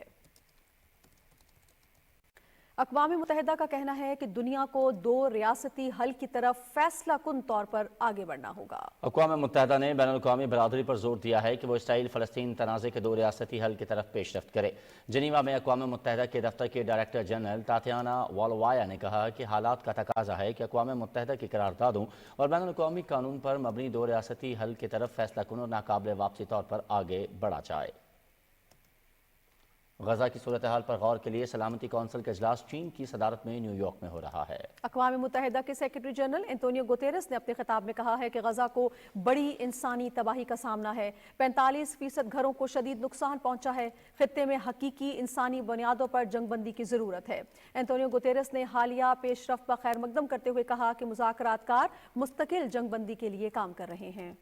अक़वाम मुत्तहिदा का कहना है कि दुनिया को 2 रियासती हल की तरफ फैसला कुन तौर पर आगे बढ़ना होगा। अक़वाम मुत्तहिदा ने बैनुल-अक़वामी बरादरी पर जोर दिया है कि वो इसराइल फ़लस्तीन तनाज़े के 2 रियासती हल की तरफ पेशरफ्त करे। जिनीवा में अक़वाम मुत्तहिदा के दफ्तर के डायरेक्टर जनरल तातियाना वालोवाया ने कहा कि हालात का तकाजा है कि अक़वाम मुत्तहिदा की करारदादों और बैनुल-अक़वामी कानून पर मबनी 2 रियासती हल की तरफ फैसला कुन और नाकाबिल वापसी तौर पर आगे बढ़ा जाए। गजा की सूरत हाल पर गौर के लिए सलामती कौंसिल का इजलास चीन की सदारत में न्यूयॉर्क में हो रहा है। अक़वाम मुत्तहिदा के सेक्रेटरी जनरल एंटोनियो गुतेरेस ने अपने खिताब में कहा है कि गजा को बड़ी इंसानी तबाही का सामना है। 45% घरों को शदीद नुकसान पहुंचा है। खित्ते में हकीकी इंसानी बुनियादों पर जंगबंदी की जरूरत है। एंटोनियो गुतेरेस ने हालिया पेशरफ्त पर खैर मकदम करते हुए कहा कि मुज़ाकरातकार मुस्तकिल जंगबंदी के लिए काम कर रहे हैं।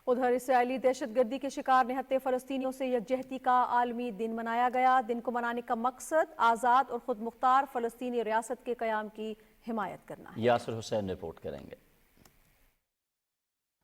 उधर इसराइली दहशतगर्दी के शिकार निहत्ते फ़लस्तीनियों से यकजहती का आलमी दिन मनाया गया। दिन को मनाने का मकसद आज़ाद और खुद मुख्तार फ़लस्तीनी रियासत के क़याम की हिमायत करना है। यासिर हुसैन रिपोर्ट करेंगे।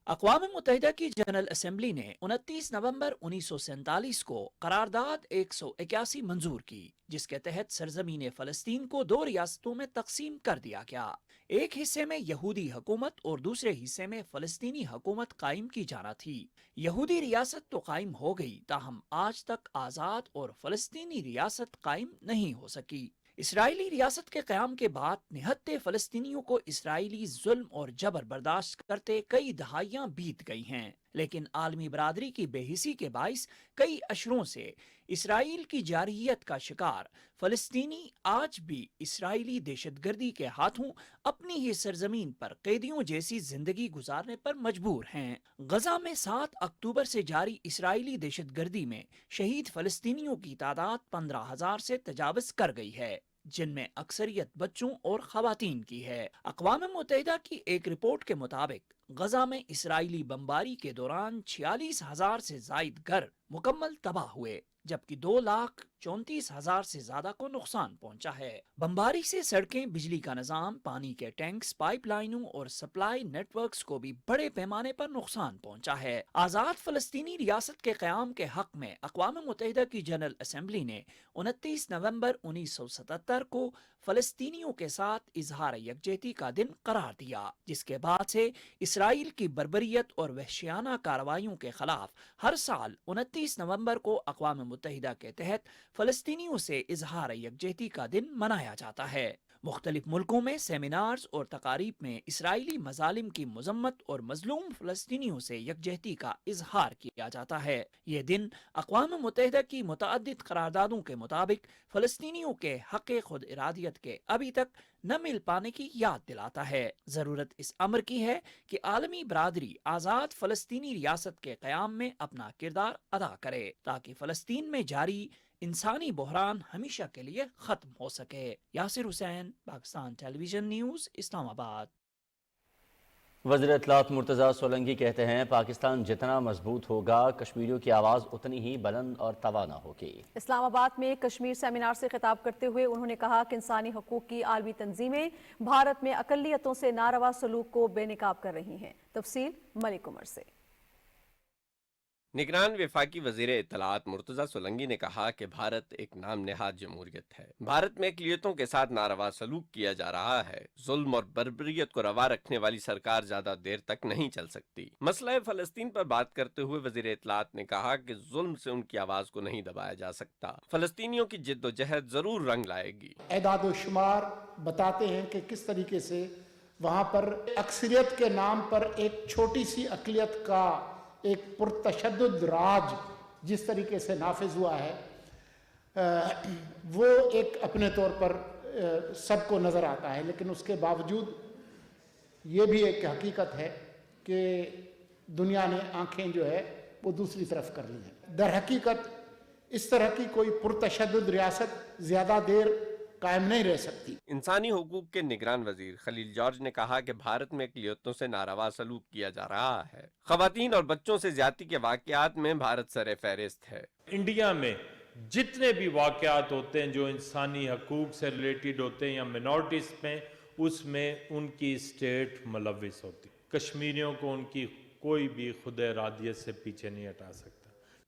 अक़वाम मुत्तहिदा की जनरल असेंबली ने 29 नवंबर 1947 को करारदाद 181 मंजूर की, जिसके तहत सरजमीन फ़लस्तीन को 2 रियासतों में तकसीम कर दिया गया। एक हिस्से में यहूदी हुकूमत और दूसरे हिस्से में फ़लस्तीनी हुकूमत कायम की जाना थी। यहूदी रियासत तो कायम हो गई, ताहम आज तक आज़ाद और फ़लस्तीनी रियासत कायम नहीं हो सकी। इसराइली रियासत के क़याम के बाद निहत्ते फ़लस्तीनियों को इसराइली जुल्म और जबर बर्दाश्त करते कई दहाइयाँ बीत गई हैं, लेकिन आलमी बरादरी की बेहिसी के बाइस कई अशरों से इसराइल की जारहियत का शिकार फ़लस्तीनी आज भी इसराइली दहशतगर्दी के हाथों अपनी ही सरजमीन पर कैदियों जैसी जिंदगी गुजारने पर मजबूर हैं। गजा में 7 अक्टूबर से जारी इसराइली दहशतगर्दी में शहीद फ़लस्तीनियों की तादाद 15,000 से तजावज़ कर गई है, जिनमें अक्सरियत बच्चों और खवातीन की है। अक़वाम मुत्तहिदा की एक रिपोर्ट के मुताबिक गजा में इसराइली बमबारी के दौरान 46,000 से जायद घर मुकम्मल तबाह हुए, जबकि 2,34,000 से ज्यादा को नुकसान पहुंचा है। बमबारी से सड़कें, बिजली का निजाम, पानी के टैंक्स, पाइपलाइनों और सप्लाई नेटवर्क्स को भी बड़े पैमाने पर नुकसान पहुंचा है। आज़ाद फ़लस्तीनी रियासत के क़याम के हक में अक़वाम मुत्तहिदा की जनरल असेंबली ने 29 नवंबर 1977 को फ़लस्तीनियों के साथ इजहार यकजहती का दिन करार दिया, जिसके बाद से इसराइल की बर्बरियत और वहशियाना कार्रवाइयों के खिलाफ हर साल 29 नवंबर को अक़वाम मुत्तहिदा के तहत फ़लस्तीनियों से इजहार यकजहती का दिन मनाया जाता है। मुख्तलिफ मुल्कों में सेमिनार्स और तकारीब में इसराइली मजालिम की मजम्मत और मजलूम फ़लस्तीनियों से यकजहती का इजहार किया जाता है। ये दिन अक़वाम मुत्तहिदा की मुतअद्दिद करारदादों के मुताबिक फ़लस्तीनियों के हक़ खुद इरादियत के अभी तक न मिल पाने की याद दिलाता है। ज़रूरत इस अमर की है कि आलमी बरादरी आज़ाद फ़लस्तीनी रियासत के क़याम में अपना किरदार अदा करे, ताकि फ़लस्तीन में जारी इंसानी बहरान हमेशा के लिए खत्म हो सके। Yasir Hussain, Pakistan television news, Islamabad. वज़ीर इत्तलात मुर्तज़ा सोलंकी कहते हैं पाकिस्तान जितना मजबूत होगा कश्मीरियों की आवाज़ उतनी ही बुलंद और तवाना होगी। इस्लामाबाद में कश्मीर सेमिनार से खिताब करते हुए उन्होंने कहा कि इंसानी हकूक़ की आलमी तंजीमें भारत में अक़लियतों से नारवा सलूक को बेनकाब कर रही हैं। तफसील मलिक उमर से। निगरान वफाकी वजीर इत्तलात मुर्तज़ा सोलंकी ने कहा कि भारत एक नाम नेहाद जमहूरियत है। भारत में अक़लियतों के साथ नारवा सलूक किया जा रहा है। जुल्म और बर्बरियत को रवा रखने वाली सरकार ज्यादा देर तक नहीं चल सकती। मसला फ़लस्तीन पर बात करते हुए वजीर इत्तलात ने कहा कि जुल्म से उनकी आवाज को नहीं दबाया जा सकता। फ़लस्तीनियों की जिद्दोजहद जरूर रंग लाएगी। एदाद शुमार बताते हैं कि किस तरीके से वहाँ पर अक्सरियत के नाम पर एक छोटी सी अक़लियत का एक पुरतशद्दुद राज जिस तरीके से नाफिज हुआ है, वो एक अपने तौर पर सबको नज़र आता है। लेकिन उसके बावजूद ये भी एक हकीकत है कि दुनिया ने आंखें जो है वो दूसरी तरफ कर ली हैं। दर हकीकत इस तरह की कोई पुरतशद्दुद रियासत ज़्यादा देर कायम नहीं रह सकती। इंसानी हुकूक के निगरान वजीर खलील जॉर्ज ने कहा कि भारत में अक़लियतों से नारवा सलूक किया जा रहा है। ख़वातीन और बच्चों से ज्यादती के वाक़यात में भारत सरे फहरिस्त है। इंडिया में जितने भी वाक़यात होते हैं जो इंसानी हकूक से रिलेटेड होते हैं या मिनॉरिटीज़ में, उसमें उनकी स्टेट मुलव्विस होती। कश्मीरियों को उनकी कोई भी खुद इरादियत से पीछे नहीं हटा सकता।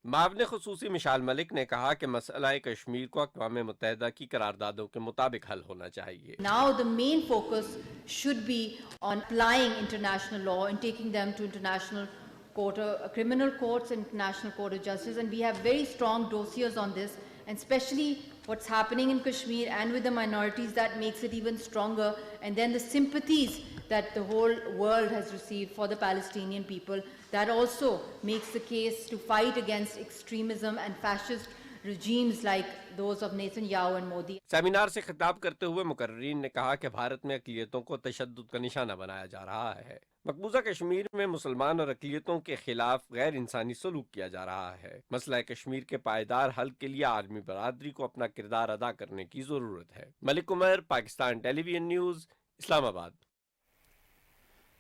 मावने खुसूसी मिशाल मलिक ने कहा कि मसला कश्मीर को अक़वाम मुत्तहिदा की करारदादों के मुताबिक हल होना चाहिए। Now the main focus should be on applying international law and taking them to international court, criminal courts and international court of justice, and we have very strong dossiers on this, and especially what's happening in Kashmir and with the minorities, that makes it even stronger, and then the sympathies that the whole world has received for the Palestinian people, that also makes the case to fight against extremism and fascist regimes like those of Netanyahu and Modi. Seminar से खिताब करते हुए मुकर्रीन ने कहा कि भारत में अक़लियतों को तशद्दुद का निशाना बनाया जा रहा है। मकबूजा कश्मीर में मुसलमान और अक़लियतों के खिलाफ गैर इंसानी सलूक किया जा रहा है। मसला कश्मीर के पायदार हल के लिए आलमी बरादरी को अपना किरदार अदा करने की ज़रूरत है। Malik Umar, Pakistan television news, Islamabad.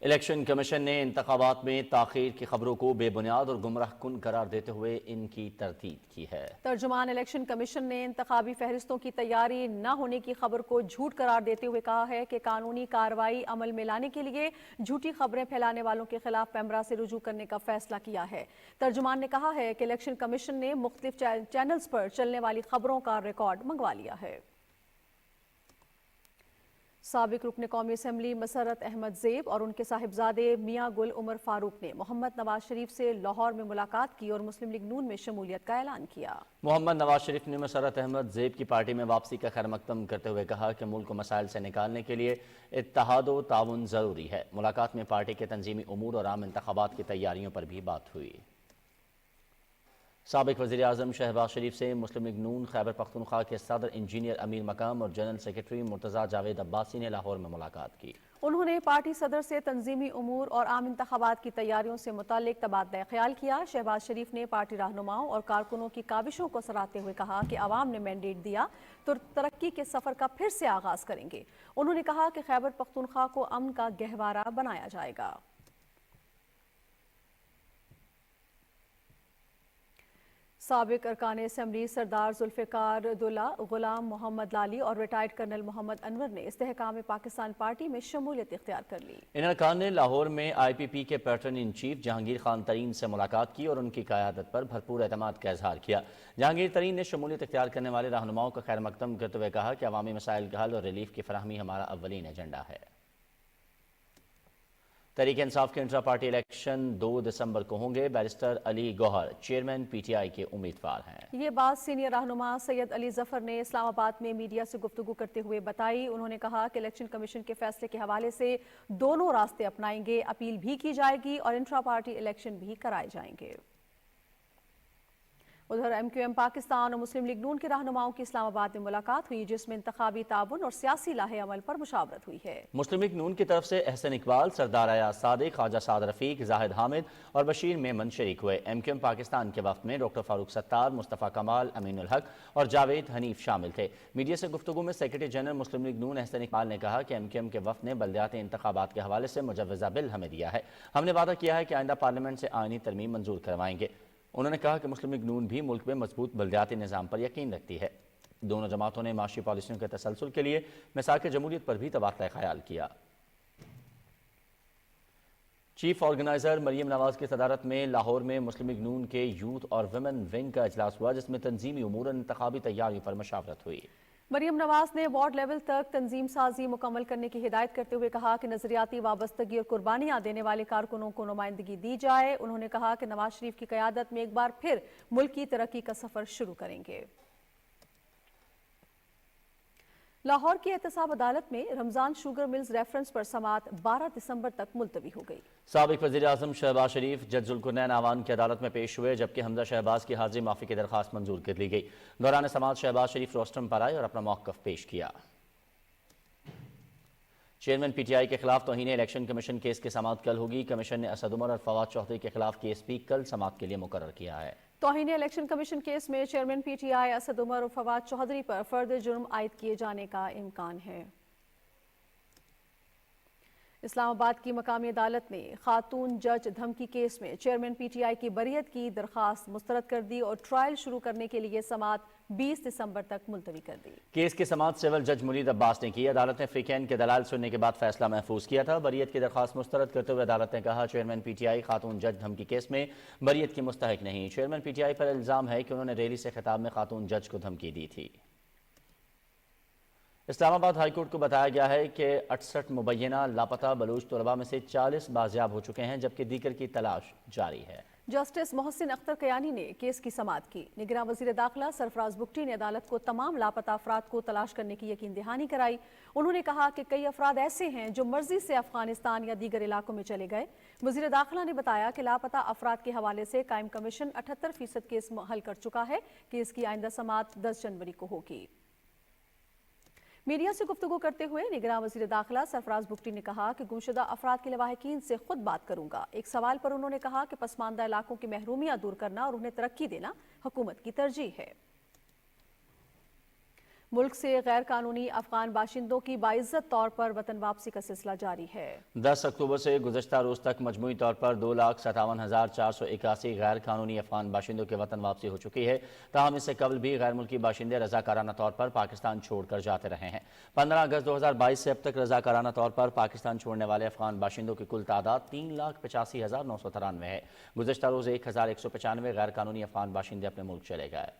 Election commission ने इंतखाबात में ताख़ीर की खबरों को बेबुनियाद और गुमराह कुन करार देते हुए इनकी तरदीद की है। तर्जुमान इलेक्शन कमीशन ने इंतखाबी फहरिस्तों की तैयारी न होने की खबर को झूठ करार देते हुए कहा है कि कानूनी कार्रवाई अमल में लाने के लिए झूठी खबरें फैलाने वालों के खिलाफ पैमरा से रुजू करने का फैसला किया है। तर्जुमान ने कहा है कि इलेक्शन कमीशन ने मुख्तलिफ चैनल्स पर चलने वाली खबरों का रिकॉर्ड मंगवा लिया है। साबिक रुकन कौमी असम्बली मसरत अहमद ज़ेब और उनके साहिबजादे मियां गुल उमर फारूक ने मोहम्मद नवाज शरीफ से लाहौर में मुलाकात की और मुस्लिम लीग नून में शमूलियत का ऐलान किया। मोहम्मद नवाज शरीफ ने मसरत अहमद ज़ेब की पार्टी में वापसी का खैर मकदम करते हुए कहा कि मुल्क को मसाइल से निकालने के लिए इत्तेहाद व ताउन ज़रूरी है। मुलाकात में पार्टी के तंजीमी उमूर और आम इंतखाबात की तैयारियों पर भी बात हुई। साबिक वज़ीर आज़म शहबाज शरीफ से मुस्लिम लीग नून खैबर पख्तूनख्वा के सदर इंजीनियर अमीर मकाम और जनरल सेक्रेटरी मुर्तज़ा जावेद अब्बासी ने लाहौर में मुलाकात की। उन्होंने पार्टी सदर से तंजीमी उमूर और आम इंतखाबात की तैयारियों से मुताल्लिक तबादला ख्याल किया। शहबाज शरीफ ने पार्टी रहनुमाओं और कारकुनों की काविशों को सराहते हुए कहा कि आवाम ने मैंडेट दिया तो तरक्की के सफ़र का फिर से आगाज़ करेंगे। उन्होंने कहा कि खैबर पख्तूनख्वा को अमन का गहवारा बनाया जाएगा। साबिक अरकान असम्बली सरदार जुल्फ़िकार दुल्ला, गुलाम मोहम्मद लाली और रिटायर्ड कर्नल मोहम्मद अनवर ने इस्तेहकाम पाकिस्तान पार्टी में शमूलियत इख्तियार कर ली। इन अरकान ने लाहौर में IPP के pattern in chief Jahangir Khan Tareen से मुलाकात की और उनकी क़यादत पर भरपूर एतमाद का इजहार किया। जहांगीर तरीन ने शमूलियत इख्तियार करने वाले रहनुमाओं का खैर मकदम करते हुए कहा कि अवामी मसाइल का हल और रिलीफ की फराहमी हमारा अव्वलीन एजेंडा है। तहरीक इंसाफ के इंट्रा पार्टी इलेक्शन 2 दिसंबर को होंगे। Barrister Ali Gohar chairman PTI के उम्मीदवार हैं। ये बात सीनियर रहनुमा सैयद अली जफर ने इस्लामाबाद में मीडिया से गुफ्तगू करते हुए बताई। उन्होंने कहा कि इलेक्शन कमीशन के फैसले के हवाले से दोनों रास्ते अपनाएंगे, अपील भी की जाएगी और इंट्रा पार्टी इलेक्शन भी कराए जाएंगे। उधर MQM पाकिस्तान और मुस्लिम लीग नून के रहनुमाओं की इस्लामाबाद में मुलाकात हुई, जिसमें इंतखाबी ताबुन और सियासी लाहे अमल पर मुशावरत हुई है। मुस्लिम लीग नून की तरफ से अहसन इकबाल, सरदार अयाज सादिक, ख्वाजा साद रफीक, जाहिद हामिद और बशीर मेमन शरीक हुए। MQM पाकिस्तान के वफ्द में डॉक्टर फारूक सत्तार, मुस्तफ़ा कमाल, अमीनुल हक और जावेद हनीफ शामिल थे। मीडिया से गुफ्तगू में सेक्रेटरी जनरल मुस्लिम लीग नून अहसन इकबाल ने कहा कि MQM के वफ्द ने बल्दियाती इंतखाबात के हवाले से मुजव्वज़ा बिल हमें दिया है। हमने वादा किया है कि आइंदा पार्लियामेंट से आईनी तरमीम मंजूर करवाएंगे। उन्होंने कहा कि मुस्लिम लीग नून भी मुल्क में मजबूत बल्दियाती निज़ाम पर यकीन रखती है। दोनों जमातों ने माशी पॉलिसियों के तसलसल के लिए मिसाक जमहूरियत पर भी तबादला ख्याल किया। चीफ ऑर्गेनाइजर मरियम नवाज की सदारत में लाहौर में मुस्लिम लीग नून के यूथ और विमेन विंग का इजलास हुआ, जिसमें तंजीमी उमूर और इंतखाबी तैयारियों पर मशावरत हुई। मरियम नवाज ने वार्ड लेवल तक तंजीम साजी मुकम्मल करने की हिदायत करते हुए कहा कि नजरियाती वाबस्तगी और कुर्बानियां देने वाले कारकुनों को नुमाइंदगी दी जाए। उन्होंने कहा कि नवाज शरीफ की क़यादत में एक बार फिर मुल्क की तरक्की का सफर शुरू करेंगे। लाहौर की एहतसाब अदालत में रमजान शुगर मिल्स रेफरेंस पर समाअत 12 दिसंबर तक मुलतवी हो गई। साबिक वज़ीर आज़म शहबाज शरीफ जज जुल्कुरनैन आवान की अदालत में पेश हुए, जबकि हमजा शहबाज की हाजिरी माफी की दरख्वास्त मंजूर कर ली गई। दौरान समाअत शहबाज शरीफ रोस्टरम पर आए और अपना मौक़िफ़ पेश किया। चेयरमैन PTI के खिलाफ तौहीन इलेक्शन कमीशन केस की समाअत कल होगी। कमीशन ने असद उमर और फवाद चौधरी के खिलाफ केस भी कल समाअत के लिए मुकर्रर किया है। तौहीन इलेक्शन कमीशन केस में चेयरमैन PTI असद उमर और फवाद चौधरी पर फर्द जुर्म आयद किए जाने का इम्कान है। इस्लामाबाद की मकामी अदालत ने खातून जज धमकी केस में चेयरमैन PTI की बरियत की दरखास्त मुस्तरद कर दी और ट्रायल शुरू करने के लिए समाअत 20 दिसंबर तक मुलतवी कर दी। केस की समाअत सिविल जज मुनीर अब्बास ने की। अदालत ने फ्रीकैन के दलाल सुनने के बाद फैसला महफूज किया था। बरियत की दरखास्त मुस्तरद करते हुए अदालत ने कहा, चेयरमैन PTI खातून जज धमकी केस में बरियत की मुस्तहिक नहीं। चेयरमैन PTI पर इल्जाम है कि उन्होंने रैली से खिताब में खातून जज को धमकी दी थी। इस्लामाबाद हाई कोर्ट को बताया गया है कि 68 मुबैना लापता बलूच तलबा में से 40 बाजियाब हो चुके हैं, जबकि दीगर की तलाश जारी है। जस्टिस मोहसिन अख्तर कयानी ने केस की समाअत की। निगरान वजीर दाखिला सरफराज बुगटी ने अदालत को तमाम लापता अफराद को तलाश करने की यकीन दहानी कराई। उन्होंने कहा कि कई अफराद ऐसे हैं जो मर्जी से अफगानिस्तान या दीगर इलाकों में चले गए। वजीर दाखिला ने बताया कि लापता अफराद के हवाले से कायम कमीशन 78% केस हल कर चुका है। केस की आइंदा समाअत 10 जनवरी को होगी। मीडिया से गुफ्तगू करते हुए निगरान वजीर दाखिला सरफराज बुगटी ने कहा कि गुमशुदा अफराद के लवाहिकीन से खुद बात करूंगा। एक सवाल पर उन्होंने कहा कि पसमानदा इलाकों की महरूमियां दूर करना और उन्हें तरक्की देना हुकूमत की तरजीह है। मुल्क से गैर कानूनी अफगान बाशिंदों की बाइज्जत तौर पर वतन वापसी का सिलसिला जारी है। 10 अक्टूबर से गुज़श्ता रोज तक मजमूई तौर पर 2,57,481 गैर कानूनी अफगान बाशिंदों की वतन वापसी हो चुकी है। ताहम इससे कबल भी गैर मुल्की बाशिंदे रजाकाराना तौर पर पाकिस्तान छोड़कर जाते रहे हैं। 15 अगस्त 2022 से अब तक रजाकाराना तौर पर पाकिस्तान छोड़ने वाले अफगान बाशिंदों की कुल तादाद 3,85,993 है। गुज़श्ता रोज 1,195 गैर कानूनी अफगान बाशिंदे अपने मुल्क चले गए।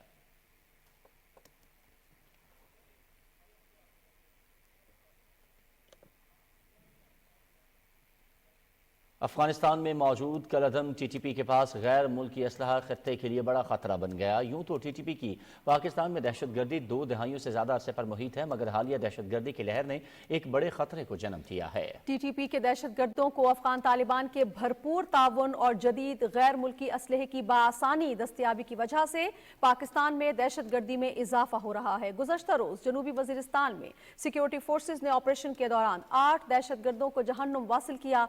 अफगानिस्तान में मौजूद कलअदम TTP के पास गैर मुल्की असलहा खत्ते के लिए बड़ा खतरा बन गया। यूं तो TTP की पाकिस्तान में दहशतगर्दी 2 दहाइयों से ज्यादा अरसे पर मुहित है, मगर हालिया दहशतगर्दी की लहर ने एक बड़े खतरे को जन्म दिया है। TTP के दहशतगर्दों को अफगान तालिबान के भरपूर ताउन और जदीद गैर मुल्की असलहे की बासानी दस्तयाबी की वजह से पाकिस्तान में दहशतगर्दी में इजाफा हो रहा है। गुज़श्ता रोज जनूबी वजीरिस्तान में सिक्योरिटी फोर्सेज ने ऑपरेशन के दौरान 8 दहशतगर्दों को जहन्नुम वासिल किया।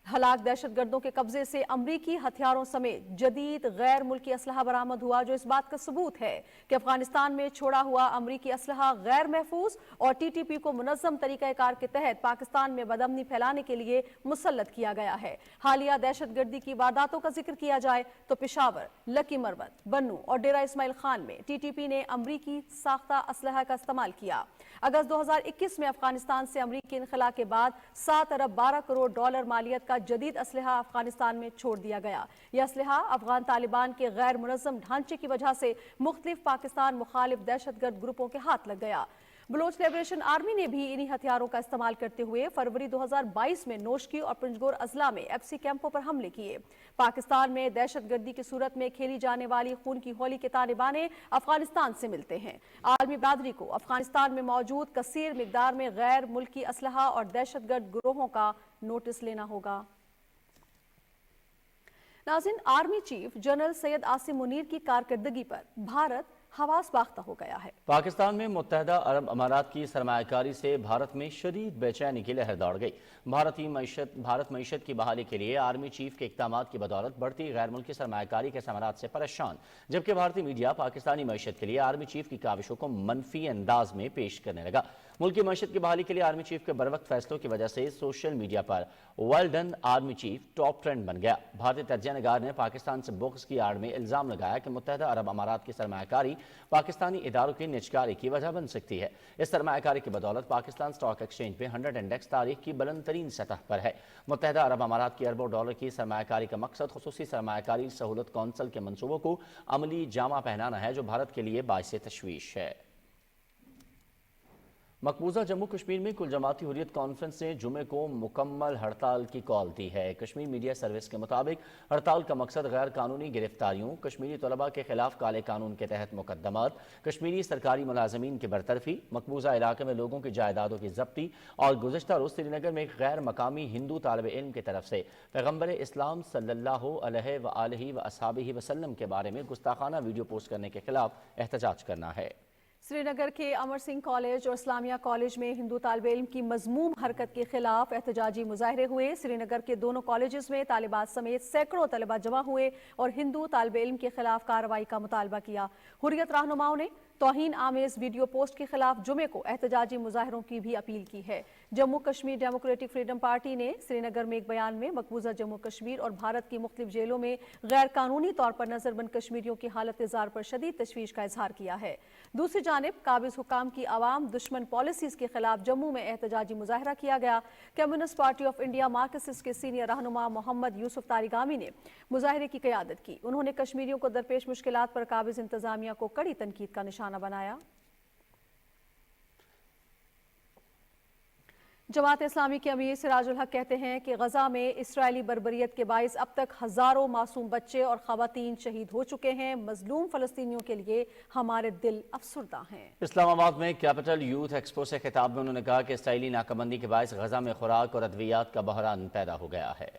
हलाक दहशतगर्दों के कब्जे से अमरीकी हथियारों समेत जदीद गैर मुल्की असलहा बरामद हुआ, जो इस बात का सबूत है कि अफगानिस्तान में छोड़ा हुआ अमरीकी असलहा गैर महफूज और TTP को मुनज़्ज़म तरीक़ाकार के तहत पाकिस्तान में बदअमनी फैलाने के लिए मुसल्लत किया गया है। हालिया दहशतगर्दी की वारदातों का जिक्र किया जाए तो पेशावर, लकी मरवत, बन्नू और डेरा इस्माइल खान में TTP ने अमरीकी साख्ता असलहा का इस्तेमाल किया। अगस्त 2021 में अफगानिस्तान से अमरीकी इनखला के बाद 7 अरब 12 करोड़ डॉलर मालियत का जदीद असलहा अफगानिस्तान में छोड़ दिया गया। यह असलहा अफगान तालिबान के गैर मुनज़्ज़म ढांचे की वजह से मुख्तलिफ पाकिस्तान मुखालिफ दहशतगर्द ग्रुपों के हाथ लग गया। बलोच लिबरेशन आर्मी ने भी इन्हीं हथियारों का इस्तेमाल करते हुए फरवरी 2022 में नोशकी और पंजगोर अजला में FC कैंपों पर हमले किए। पाकिस्तान में दहशतगर्दी की सूरत में खेली जाने वाली खून की होली के तालिबाने अफगानिस्तान से मिलते हैं। आलमी बरादरी को अफगानिस्तान में मौजूद कसीर मिकदार में गैर मुल्की असलहा और दहशतगर्द गिरोहों का नोटिस लेना होगा। नाज़रीन, army chief general Syed Asim Munir की कारकर्दगी पर भारत हवास बाख्ता हो गया है। पाकिस्तान में मुत्तहदा अरब अमारात की सरमायाकारी से भारत में शदीद बेचैनी की लहर दौड़ गई। भारत मईशत की बहाली के लिए आर्मी चीफ के इक़दामात की बदौलत बढ़ती गैर मुल्की सरमायाकारी के समरात से परेशान, जबकि भारतीय मीडिया पाकिस्तानी मईशत के लिए आर्मी चीफ की काविशों को मनफी अंदाज में पेश करने लगा। मुल्की मईशत की बहाली के लिए आर्मी चीफ के बरवक्त फैसलों की वजह से सोशल मीडिया पर well done army chief top trend बन गया। भारतीय तर्जनगार ने पाकिस्तान से बुग़्ज़ की आड़ में इल्ज़ाम लगाया कि मुत्तहदा अरब अमारात की सरमायाकारी पाकिस्तानी इदारों की निजकारी की वजह बन सकती है। इस सरमायाकारी की बदौलत पाकिस्तान स्टॉक एक्सचेंज पे 100 इंडेक्स तारीख की बुलंद तरीन सतह पर है। मुत्तहदा अरब अमारात की अरबों डॉलर की सरमायाकारी का मकसद खुसूसी सरमायाकारी सहूलत कौंसिल के मंसूबों को अमली जामा पहनाना है, जो भारत के लिए बाइस तशवीश है। मकबूजा जम्मू कश्मीर में कुल जमाती हुर्रियत कॉन्फ्रेंस ने जुमे को मुकम्मल हड़ताल की कॉल दी है। कश्मीर मीडिया सर्विस के मुताबिक हड़ताल का मकसद गैर कानूनी गिरफ्तारियों, कश्मीरी तलबा के खिलाफ काले कानून के तहत मुकदमात, कश्मीरी सरकारी मुलाजमीन की बरतरफी, मकबूजा इलाके में लोगों की जायदादों की जब्ती और गुज़श्ता रोज़ श्रीनगर में एक गैर मकामी हिंदू तालिब इल्म की तरफ से पैगम्बर इस्लाम सल्लल्लाहु अलैहि व अस्हाबिही वसल्लम के बारे में गुस्ताखाना वीडियो पोस्ट करने के खिलाफ एहतजाज करना है। श्रीनगर के अमर सिंह कॉलेज और इस्लामिया कॉलेज में हिंदू तालिब इल्म की मजमूम हरकत के खिलाफ एहतजाजी मुजाहरे हुए। श्रीनगर के दोनों कॉलेजेस में तालिबात समेत सैकड़ों तलबा जमा हुए और हिंदू तालिब इल्म के खिलाफ कार्रवाई का मुतालबा किया। हुर्रियत रहनुमाओं ने तौहीन आमेज वीडियो पोस्ट के खिलाफ जुमे को एहतजाजी मुजाहरों की भी अपील की है। Jammu Kashmir democratic freedom party ने श्रीनगर में एक बयान में मकबूजा जम्मू कश्मीर और भारत की मुख्तलिफ जेलों में गैर कानूनी तौर पर नजरबंद कश्मीरियों की हालत इज़ार पर शदीद तशवीश का इजहार किया है। दूसरी जानिब काबिज हुकाम की आवाम दुश्मन पॉलिसीज के खिलाफ जम्मू में एहतजाजी मुजाहरा किया गया। Communist party of India Marxist के सीनियर रहनुमा मोहम्मद यूसुफ तारिगामी ने मुजाहरे की क़यादत की। उन्होंने कश्मीरियों को दरपेश मुश्किलात पर काबिज इंतजामिया को कड़ी तनकीद का निशाना बनाया। जमात इस्लामी के अमीर सिराजुल हक कहते हैं कि गजा में इस्राएली बर्बरियत के बाइस अब तक हजारों मासूम बच्चे और खवातीन शहीद हो चुके हैं। मजलूम फलस्तीनियों के लिए हमारे दिल अफसुर्दा हैं। इस्लामाबाद में कैपिटल यूथ एक्सपो से खिताब में उन्होंने कहा कि इस्राएली नाकाबंदी के बाइस गजा में खुराक और अद्वियात का बहरान पैदा हो गया है।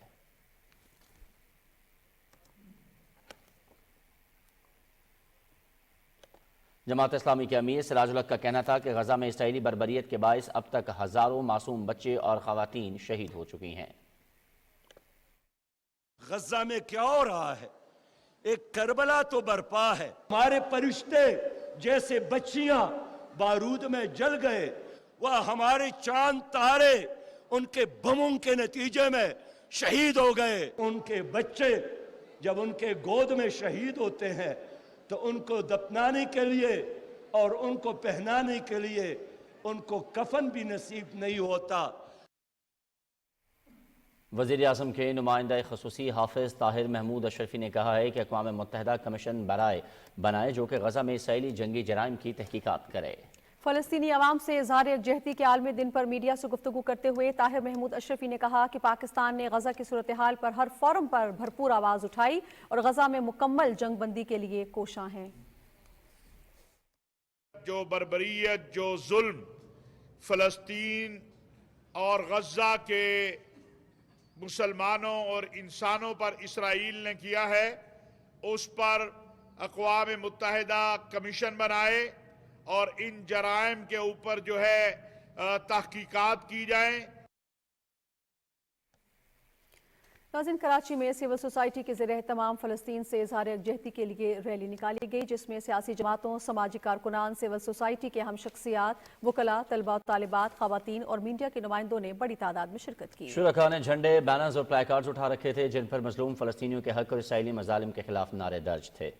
जमात इस्लामी के अमीर सिराजुल हक का कहना था कि गजा में इस्राएली बर्बरियत के बाइस अब तक हजारों मासूम बच्चे और खवातीन शहीद हो चुकी हैं। गजा में क्या हो रहा है? एक करबला तो बरपा है। हमारे फरिश्ते जैसे बच्चियां बारूद में जल गए, वह हमारे चांद तारे उनके बमों के नतीजे में शहीद हो गए। उनके बच्चे जब उनके गोद में शहीद होते हैं तो उनको दफनाने के लिए और उनको पहनाने के लिए उनको कफन भी नसीब नहीं होता। वज़ीर आज़म के नुमाइंदा ख़ुसूसी हाफिज़ ताहिर महमूद अशरफी ने कहा है कि अक़वाम मुत्तहिदा कमीशन बनाए जो कि गजा में इसराइली जंगी जराइम की तहकीकात करे। फ़लस्तीनी अवाम से इज़हार यकजहती के आलमी दिन पर मीडिया से गुफ्तगू करते हुए ताहिर महमूद अशरफी ने कहा कि पाकिस्तान ने गजा की सूरत हाल पर हर फोरम पर भरपूर आवाज़ उठाई और गजा में मुकम्मल जंग बंदी के लिए कोशां हैं। जो बर्बरियत, जो जुल्म फ़लस्तीन और गजा के मुसलमानों और इंसानों पर इसराइल ने किया है, उस पर अक़वाम मुत्तहिदा कमीशन बनाए और इन जराइम के ऊपर जो है तहकीकात की जाए। नाज़रीन, कराची में सिविल सोसाइटी के ज़रिए तमाम फ़लस्तीन से इज़हार यकजहती के लिए रैली निकाली गई, जिसमें सियासी जमातों, समाजी कारकुनान, सिविल सोसाइटी के अहम शख्सियात, वकला, तलबा, तालिबात, खवातीन और मीडिया के नुमाइंदों ने बड़ी तादाद में शिरकत की। शुरका ने झंडे, बैनर्स और प्लेकार्ड्स उठा रखे थे जिन पर मजलूम फ़लस्तीनियों के हक और इसराइली मज़ालिम के खिलाफ नारे दर्ज थे।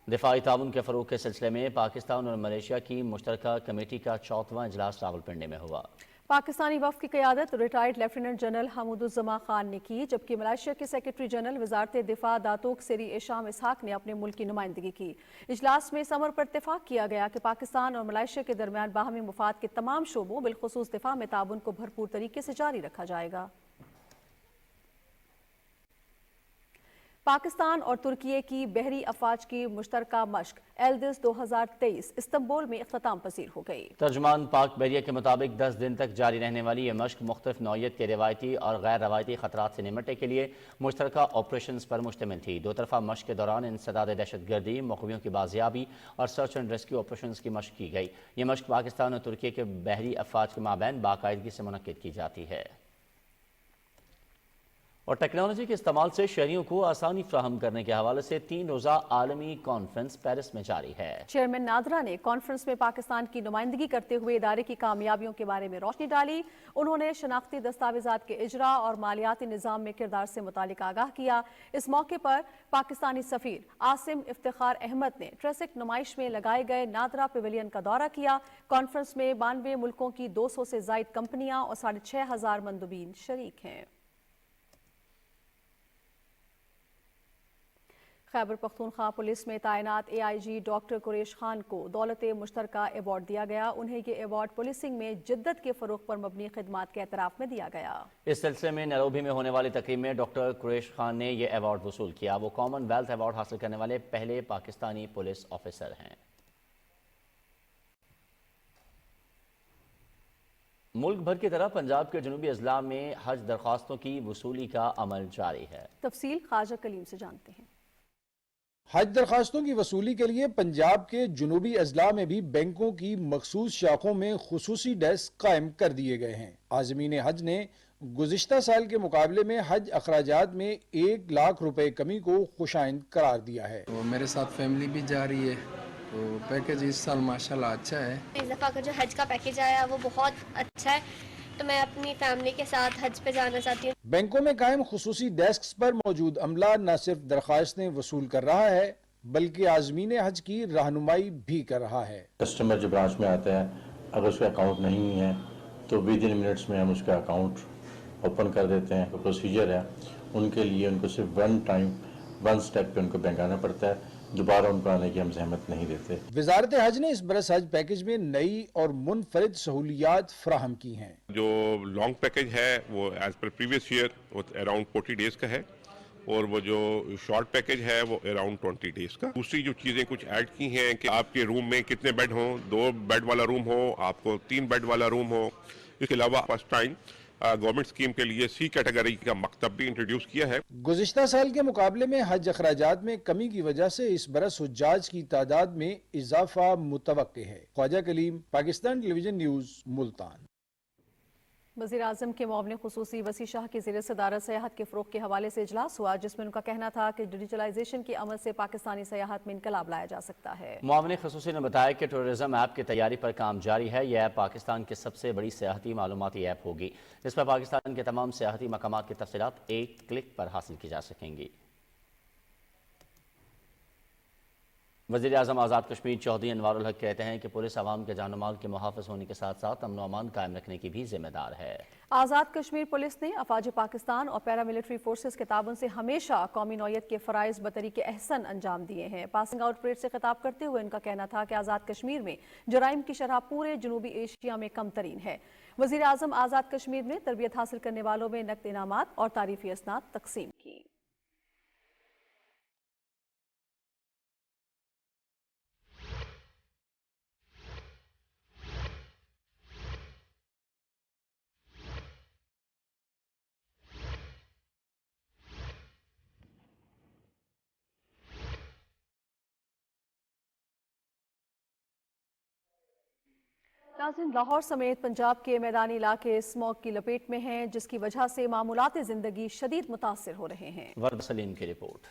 दिफाई ताउन के फ़रोग़ के सिलसिले में पाकिस्तान और मलेशिया की मुश्तरका कमेटी का 4वां इजलास रावलपिंडी में हुआ। पाकिस्तानी वफ़द की क़यादत रिटायर्ड लेफ्टिनेंट जनरल हमूदुज़्ज़मा खान ने की, जबकि मलेशिया के सेक्रेटरी जनरल वज़ारत दिफा दातोक सेरी एशाम इसहाक ने अपने मुल्क की नुमाइंदगी की। इजलास में इस अमर पर इत्तेफाक किया गया कि पाकिस्तान और मलेशिया के दरमियान बाहमी मुफाद के तमाम शोबों बिलखुसूस दिफा में ताउन को भरपूर तरीके से जारी रखा जाएगा। पाकिस्तान और तुर्की की बहरी अफवाज की मुश्तरका मश्क एल्दिस 2023 इस्तांबुल में इख्तिताम पसीर हो गई। तर्जुमान पाक बहरिया के मुताबिक 10 दिन तक जारी रहने वाली ये मश्क मुख्तलिफ नौइयत के रिवायती और गैर रवायती खतरात से निमटने के लिए मुश्तरका ऑपरेशन पर मुश्तमिल थी। दो तरफा मश्क के दौरान इंसदाद दहशत गर्दी, मखबियों की बाजियाबी और सर्च एंड रेस्क्यू ऑपरेशन की मश्क की गई। ये मश्क पाकिस्तान और तुर्की के बहरी अफवाज के माबैन बाकायदगी से मुनक्किद की जाती है। और टेक्नोलॉजी के इस्तेमाल से शहरियों को आसानी फ्राहम करने के हवाले से 3 रोज़ा आलमी कॉन्फ्रेंस पेरिस में जारी है। चेयरमैन नादरा ने कॉन्फ्रेंस में पाकिस्तान की नुमाइंदगी करते हुए इदारे की कामयाबियों के बारे में रोशनी डाली। उन्होंने शनाख्ती दस्तावेजात के इजरा और मालियाती निज़ाम में किरदार से मुतालिक आगाह किया। इस मौके पर पाकिस्तानी सफीर आसिम इफ्तिखार अहमद ने ट्रेसिक नुमाइश में लगाए गए नादरा पेविलियन का दौरा किया। कॉन्फ्रेंस में 92 मुल्कों की 200 से जायद कंपनियां और 6500 मंदुबीन शरीक हैं। खैबर पख्तूनख्वा पुलिस में तैनात AIG डॉक्टर कुरैश खान को दौलत मुश्तरका अवार्ड दिया गया। उन्हें ये अवार्ड पुलिसिंग में जिद्दत के फ़रोग़ पर मबनी खिदमात के एतराफ़ में दिया गया। इस सिलसिले में नैरोबी में होने वाली तकरीब में डॉक्टर कुरैश खान ने यह अवार्ड वसूल किया। वो कॉमनवेल्थ अवार्ड हासिल करने वाले पहले पाकिस्तानी पुलिस ऑफिसर हैं। मुल्क भर की तरह पंजाब के जनूबी अजला में हज दरख्वास्तों की वसूली का अमल जारी है। तफसील ख्वाजा कलीम से जानते हैं। حج درخواستوں کی وصولی کے لیے پنجاب کے جنوبی اضلاع میں بھی بینکوں کی مخصوص شاخوں میں خصوصی ڈیسک قائم کر دیے گئے ہیں۔ عازمین حج نے گزشتہ سال کے مقابلے میں حج اخراجات میں 1 لاکھ روپے کمی کو خوشائند قرار دیا ہے۔ تو میرے ساتھ فیملی بھی جا رہی ہے، تو پیکیج اس سال ماشاءاللہ اچھا ہے۔ اس دفعہ کا جو حج کا پیکیج آیا وہ بہت اچھا ہے، تو میں اپنی فیملی کے ساتھ حج پہ جانا چاہتی ہوں۔ بینکوں میں قائم خصوصی ڈیسکس پر موجود عملہ نہ صرف درخواستیں وصول کر رہا ہے بلکہ عازمین حج کی رہنمائی بھی کر رہا ہے۔ کسٹمر جو برانچ میں آتا ہے اگر اس کا اکاؤنٹ نہیں ہے تو ود ان منٹس میں ہم اس کا اکاؤنٹ اوپن کر دیتے ہیں۔ پروسیجر ہے ان کے لیے، ان کو صرف ون سٹیپ پہ ان کو بینک آنا پڑتا ہے، دوبارہ ان کو آنے کی ہم زحمت نہیں دیتے۔ وزارت حج نے اس برس حج پیکیج میں نئی اور منفرد سہولیات فراہم کی ہیں۔ جو لانگ پیکیج ہے وہ ایز پر پریویس ایئر وہ اراؤنڈ 40 ڈیز کا ہے، اور وہ جو شارٹ پیکیج ہے وہ اراؤنڈ 20 ڈیز کا۔ دوسری جو چیزیں کچھ ایڈ کی ہیں کہ آپ کے روم میں کتنے بیڈ ہوں، 2 بیڈ والا روم ہو، آپ کو 3 بیڈ والا روم ہو۔ اس کے علاوہ فرسٹ ٹائم گورنمنٹ اسکیم کے لیے سی کیٹیگری کا مکتب بھی انٹروڈیوس کیا ہے۔ گزشتہ سال کے مقابلے میں حج اخراجات میں کمی کی وجہ سے اس برس حجاج کی تعداد میں اضافہ متوقع ہے۔ خواجہ کلیم، پاکستان ٹیلی ویژن نیوز، ملتان۔ وزیراعظم کے معاون خصوصی وسیع شاہ کی زیر صدارت سیاحت کے فروغ کے حوالے سے اجلاس ہوا، جس میں ان کا کہنا تھا کہ ڈیجیٹلائزیشن کے عمل سے پاکستانی سیاحت میں انقلاب لایا جا سکتا ہے۔ معاون خصوصی نے بتایا کہ ٹورزم ایپ کی تیاری پر کام جاری ہے۔ یہ ایپ پاکستان کی سب سے بڑی سیاحتی معلوماتی ایپ ہوگی، جس پر پاکستان کے تمام سیاحتی مقامات کی تفصیلات ایک کلک پر حاصل کی جا سکیں گی۔ وزیر اعظم آزاد کشمیر چودھری انوار الحق کہتے ہیں کہ پولیس عوام کے جان و مال کے محافظ ہونے کے ساتھ ساتھ امن و امان قائم رکھنے کی بھی ذمہ دار ہے۔ آزاد کشمیر پولیس نے افواج پاکستان اور پیراملٹری فورسز کے تعاون سے ہمیشہ قومی نوعیت کے فرائض بطریق احسن انجام دیے ہیں۔ پاسنگ آؤٹ پریڈ سے خطاب کرتے ہوئے ان کا کہنا تھا کہ آزاد کشمیر میں جرائم کی شرح پورے جنوبی ایشیا میں کم ترین ہے۔ وزیر اعظم آزاد کشمیر نے تربیت حاصل کرنے والوں میں نقد انعامات اور تعریفی اسناد تقسیم کی۔ ناظرین، لاہور سمیت پنجاب کے میدانی علاقے اسموگ کی لپیٹ میں ہیں، جس کی وجہ سے معمولات زندگی شدید متاثر ہو رہے ہیں۔ ورد سلیم کی رپورٹ۔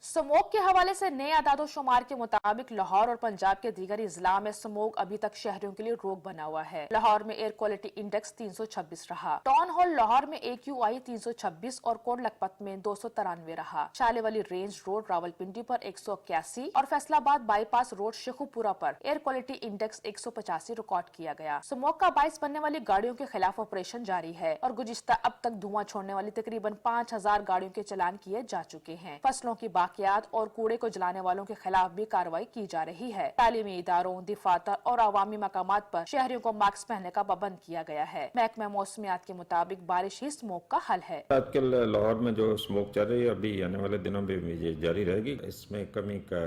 سموگ کے حوالے سے نئے اعداد و شمار کے مطابق لاہور اور پنجاب کے دیگر اضلاع میں سموگ ابھی تک شہریوں کے لیے روک بنا ہوا ہے۔ لاہور میں ایئر کوالٹی انڈیکس 326 رہا، ٹاؤن ہال لاہور میں AQI 326 اور کوٹ لکھپت میں 293 رہا۔ شالے والی رینج روڈ راولپنڈی پر 181 اور فیصل آباد بائی پاس روڈ شیخو پورہ per air quality index 185 record کیا گیا۔ سموگ کا باعث بننے والی گاڑیوں کے خلاف آپریشن جاری ہے اور گزشتہ اب تک دھواں چھوڑنے والی تقریباً 5000 گاڑیوں کے چلان کیے جا چکے ہیں۔ فصلوں کی اور کوڑے کو جلانے والوں کے خلاف بھی کارروائی کی جا رہی ہے۔ تعلیمی اداروں، دفاتر اور عوامی مقامات پر شہریوں کو ماسک پہننے کا پابند کیا گیا ہے۔ محکمہ موسمیات کے مطابق بارش ہی اسموگ کا حل ہے۔ آج کل لاہور میں جو اسموگ چل رہی ہے ابھی آنے والے دنوں میں بھی یہ جاری رہے گی، اس میں کمی کا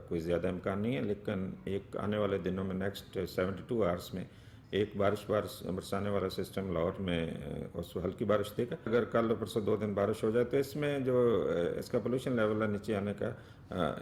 کوئی زیادہ امکان نہیں ہے، لیکن ایک آنے والے دنوں میں نیکسٹ 72 آورس میں ایک بارش برسانے والا سسٹم لاہور میں اس ہلکی بارش دے گا۔ اگر کل پرسوں 2 دن بارش ہو جائے تو اس میں جو اس کا پولوشن لیول ہے نیچے آنے کا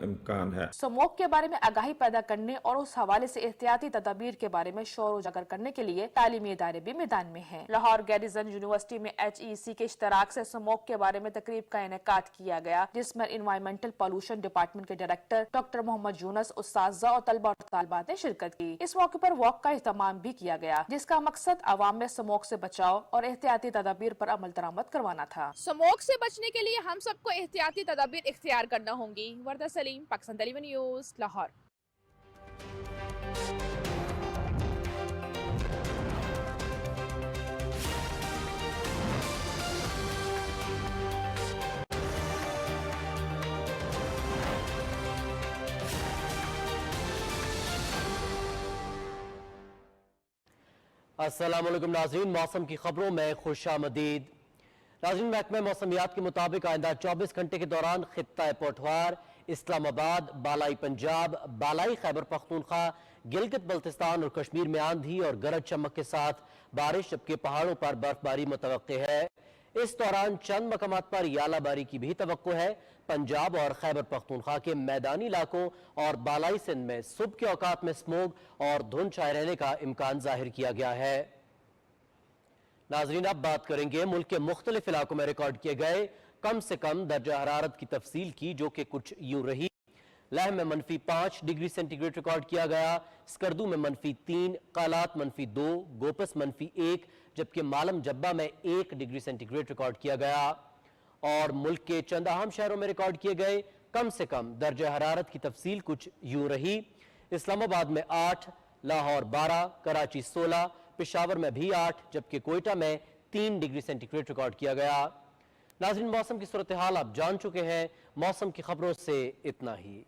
امکان ہے۔ سموگ کے بارے میں آگاہی پیدا کرنے اور اس حوالے سے احتیاطی تدابیر کے بارے میں شور اجاگر کرنے کے لیے تعلیمی ادارے بھی میدان میں ہیں۔ لاہور گیریزن یونیورسٹی میں HEC کے اشتراک سے سموگ کے بارے میں تقریب کا انعقاد کیا گیا، جس میں انوائرمنٹل پولوشن ڈپارٹمنٹ کے ڈائریکٹر ڈاکٹر محمد یونس، اساتذہ اور طلبہ اور طالبات نے شرکت کی۔ اس موقع پر واک کا اہتمام بھی کیا گیا، جس کا مقصد عوام میں سموگ سے بچاؤ اور احتیاطی تدابیر پر عمل درآمد کروانا تھا۔ سموگ سے بچنے کے لیے ہم سب کو احتیاطی تدابیر اختیار کرنا ہوں گی۔ وردہ سلیم، پاکستان ٹیلی ویژن نیوز، لاہور۔ السلام علیکم ناظرین، موسم کی خبروں میں خوش آمدید۔ ناظرین، محکمہ موسمیات کے مطابق آئندہ 24 گھنٹے کے دوران خطہ پوٹھوار، اسلام آباد، بالائی پنجاب، بالائی خیبر پختونخوا، گلگت بلتستان اور کشمیر میں آندھی اور گرج چمک کے ساتھ بارش، جبکہ پہاڑوں پر برف باری متوقع ہے۔ اس دوران چند مقامات پر یالہ باری کی بھی توقع ہے۔ پنجاب اور خیبر پختونخوا کے میدانی علاقوں اور بالائی سندھ میں صبح کے اوقات میں اسموگ اور دھند چھائے رہنے کا امکان ظاہر کیا گیا ہے۔ ناظرین اب بات کریں گے ملک کے مختلف علاقوں میں ریکارڈ کیے گئے کم سے کم درجہ حرارت کی تفصیل کی، جو کہ کچھ یوں رہی۔ لہ میں -5 ڈگری سینٹی گریڈ ریکارڈ کیا گیا، اسکردو میں -3، قالات -2، گوپس -1، جبکہ مالم جبہ میں 1 ڈگری سینٹی گریڈ ریکارڈ کیا گیا۔ اور ملک کے چند اہم شہروں میں ریکارڈ کیے گئے کم سے کم درجہ حرارت کی تفصیل کچھ یوں رہی۔ اسلام آباد میں 8، لاہور 12، کراچی 16، پشاور میں بھی 8، جبکہ کوئٹہ میں 3 ڈگری سینٹی گریڈ ریکارڈ کیا گیا۔ ناظرین موسم کی صورتحال آپ جان چکے ہیں، موسم کی خبروں سے اتنا ہی۔